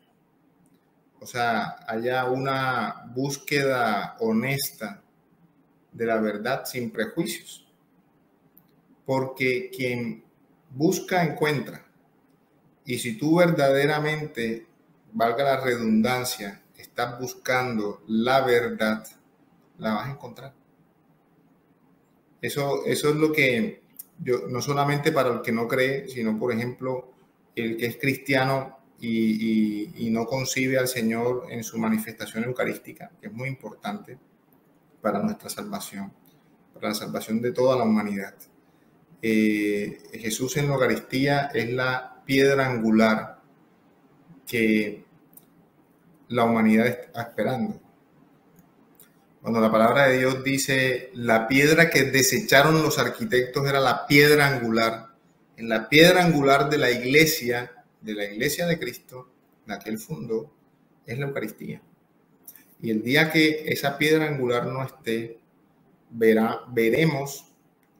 O sea, haya una búsqueda honesta de la verdad sin prejuicios. Porque quien busca, encuentra. Y si tú verdaderamente, valga la redundancia, estás buscando la verdad, la vas a encontrar. Eso es lo que yo, no solamente para el que no cree, sino, por ejemplo, el que es cristiano y no concibe al Señor en su manifestación eucarística, que es muy importante para nuestra salvación, para la salvación de toda la humanidad. Jesús en la Eucaristía es la piedra angular que la humanidad está esperando. Cuando la palabra de Dios dice la piedra que desecharon los arquitectos era la piedra angular, en la piedra angular de la iglesia de Cristo, la que él fundó, es la Eucaristía. Y el día que esa piedra angular no esté, veremos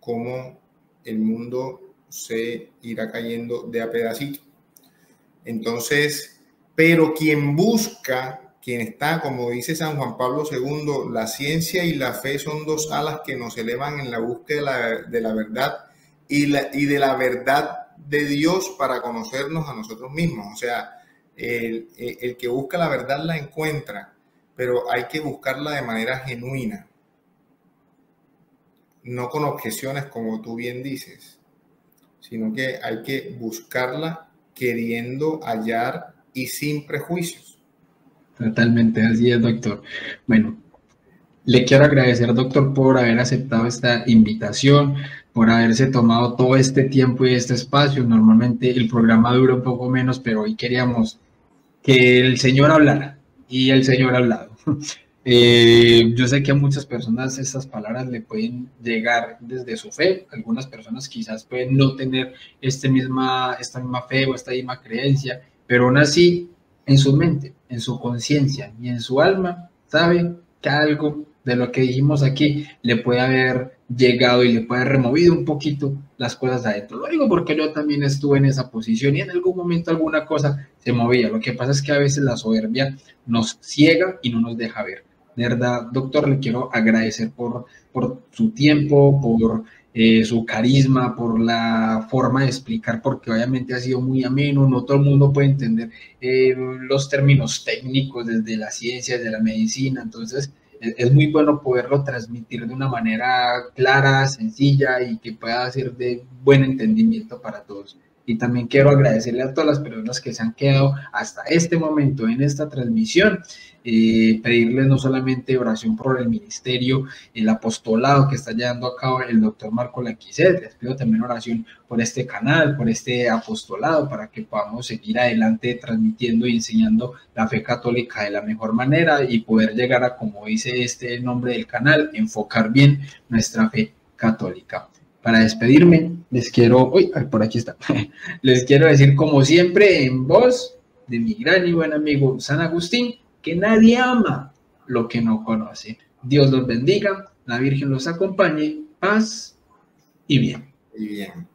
cómo el mundo se irá cayendo de a pedacito. Entonces, pero quien busca, quien está, como dice San Juan Pablo II, la ciencia y la fe son dos alas que nos elevan en la búsqueda de la verdad y de la verdad de Dios para conocernos a nosotros mismos. O sea, el que busca la verdad la encuentra, pero hay que buscarla de manera genuina, no con objeciones como tú bien dices, sino que hay que buscarla queriendo hallar y sin prejuicios. Totalmente, así es, doctor. Bueno, le quiero agradecer, doctor, por haber aceptado esta invitación, por haberse tomado todo este tiempo y este espacio. Normalmente el programa dura un poco menos, pero hoy queríamos que el Señor hablara y el Señor ha hablado. Yo sé que a muchas personas estas palabras le pueden llegar desde su fe. Algunas personas quizás pueden no tener esta misma fe o esta misma creencia, pero aún así en su mente, en su conciencia y en su alma sabe que algo de lo que dijimos aquí le puede haber llegado y le puede haber removido un poquito las cosas adentro. Lo digo porque yo también estuve en esa posición y en algún momento alguna cosa se movía. Lo que pasa es que a veces la soberbia nos ciega y no nos deja ver. De verdad, doctor, le quiero agradecer por su tiempo, por su carisma, por la forma de explicar, porque obviamente ha sido muy ameno, no todo el mundo puede entender los términos técnicos desde la ciencia, desde la medicina, entonces es muy bueno poderlo transmitir de una manera clara, sencilla y que pueda ser de buen entendimiento para todos. Y también quiero agradecerle a todas las personas que se han quedado hasta este momento en esta transmisión, pedirles no solamente oración por el ministerio, el apostolado que está llevando a cabo el doctor Marco Laquisset, les pido también oración por este canal, por este apostolado, para que podamos seguir adelante transmitiendo y enseñando la fe católica de la mejor manera y poder llegar a, como dice este nombre del canal, enfocar bien nuestra fe católica. Para despedirme, les quiero, por aquí está, les quiero decir como siempre en voz de mi gran y buen amigo San Agustín, que nadie ama lo que no conoce. Dios los bendiga, la Virgen los acompañe, paz y bien. Y bien.